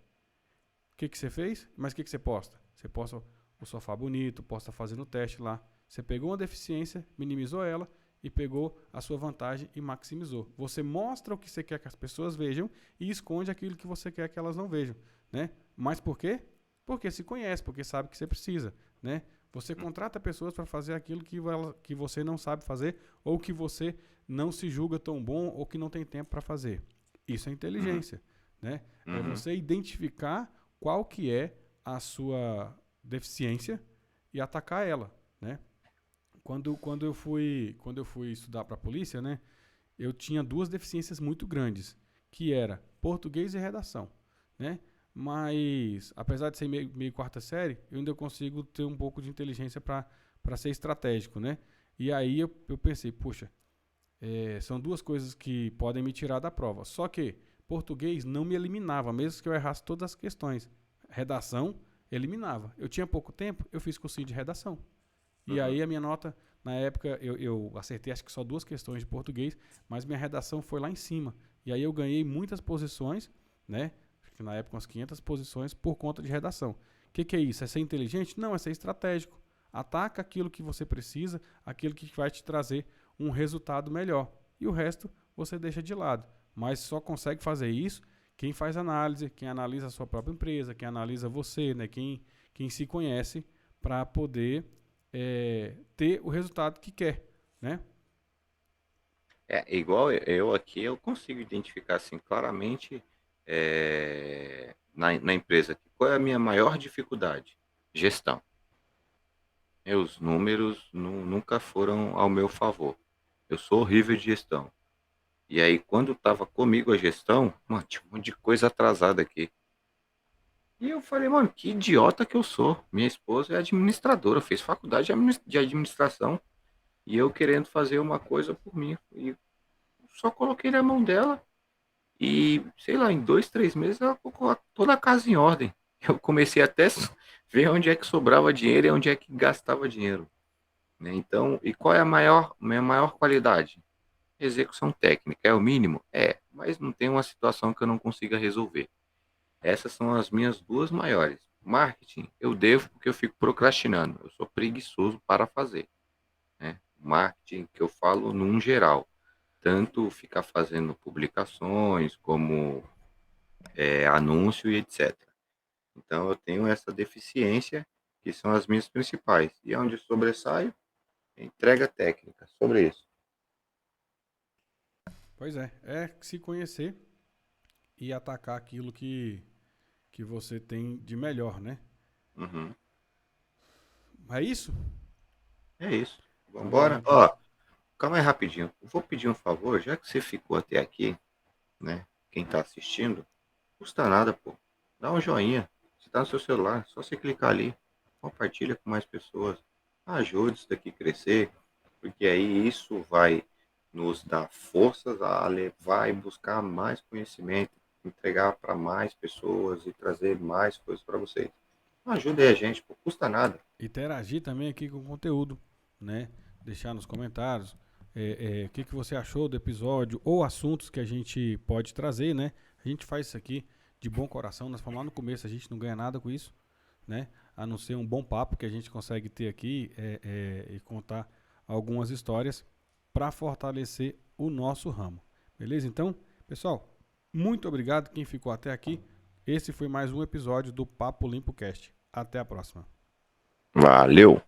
O que você fez? Mas o que você posta? Você posta o sofá bonito, posta fazendo o teste lá. Você pegou uma deficiência, minimizou ela e pegou a sua vantagem e maximizou. Você mostra o que você quer que as pessoas vejam e esconde aquilo que você quer que elas não vejam, né? Mas por quê? Porque se conhece, porque sabe que você precisa, né? Você contrata pessoas para fazer aquilo que você não sabe fazer ou que você não se julga tão bom ou que não tem tempo para fazer. Isso é uhum, inteligência, né? É uhum. você identificar qual que é a sua deficiência e atacar ela, né? Quando eu fui estudar para a polícia, né, eu tinha duas deficiências muito grandes, que era português e redação, né? Mas apesar de ser meio quarta série, eu ainda consigo ter um pouco de inteligência para ser estratégico, né? E aí eu pensei, puxa, são duas coisas que podem me tirar da prova. Só que português não me eliminava, mesmo que eu errasse todas as questões. Redação eliminava. Eu tinha pouco tempo, eu fiz cursinho de redação. E Uhum. aí a minha nota, na época, eu acertei acho que só duas questões de português, mas minha redação foi lá em cima. E aí eu ganhei muitas posições, né? Acho que na época umas 500 posições por conta de redação. O que é isso? É ser inteligente? Não, é ser estratégico. Ataca aquilo que você precisa, aquilo que vai te trazer um resultado melhor. E o resto você deixa de lado. Mas só consegue fazer isso quem faz análise, quem analisa a sua própria empresa, quem analisa você, né? Quem se conhece para poder ter o resultado que quer, né? Igual eu aqui, eu consigo identificar assim claramente na empresa qual é a minha maior dificuldade? Gestão. Meus números nunca foram ao meu favor. Eu sou horrível de gestão. E aí, quando estava comigo a gestão, mano, tinha um monte de coisa atrasada aqui. E eu falei, mano, que idiota que eu sou. Minha esposa é administradora, fez faculdade de administração. E eu querendo fazer uma coisa por mim. E só coloquei na mão dela. E, sei lá, em 2, 3 meses ela colocou toda a casa em ordem. Eu comecei até a ver onde é que sobrava dinheiro e onde é que gastava dinheiro. Né? Então, e qual é minha maior qualidade? Execução técnica. É o mínimo? É, mas não tem uma situação que eu não consiga resolver. Essas são as minhas duas maiores. Marketing, eu devo porque eu fico procrastinando. Eu sou preguiçoso para fazer. Né? Marketing que eu falo num geral. tanto ficar fazendo publicações como anúncio e etc. Então eu tenho essa deficiência, que são as minhas principais. E onde sobressaio, entrega técnica sobre isso. Pois é se conhecer e atacar aquilo que você tem de melhor, né? Uhum. É isso? É isso. Então vamos Vambora. lá. Ó, calma aí rapidinho. Eu vou pedir um favor, já que você ficou até aqui, né? Quem tá assistindo, custa nada, pô. Dá um joinha. Você tá no seu celular, só você clicar ali. Compartilha com mais pessoas. Ajude isso daqui a crescer, porque aí isso vai nos dar forças a levar e buscar mais conhecimento, entregar para mais pessoas e trazer mais coisas para vocês. Ajuda aí a gente, pô, custa nada. Interagir também aqui com o conteúdo, né? Deixar nos comentários o que você achou do episódio ou assuntos que a gente pode trazer, né? A gente faz isso aqui de bom coração. Nós falamos lá no começo, a gente não ganha nada com isso, né? A não ser um bom papo que a gente consegue ter aqui e contar algumas histórias para fortalecer o nosso ramo. Beleza? Então, pessoal, muito obrigado quem ficou até aqui. Esse foi mais um episódio do Papo Limpo Cast. Até a próxima. Valeu!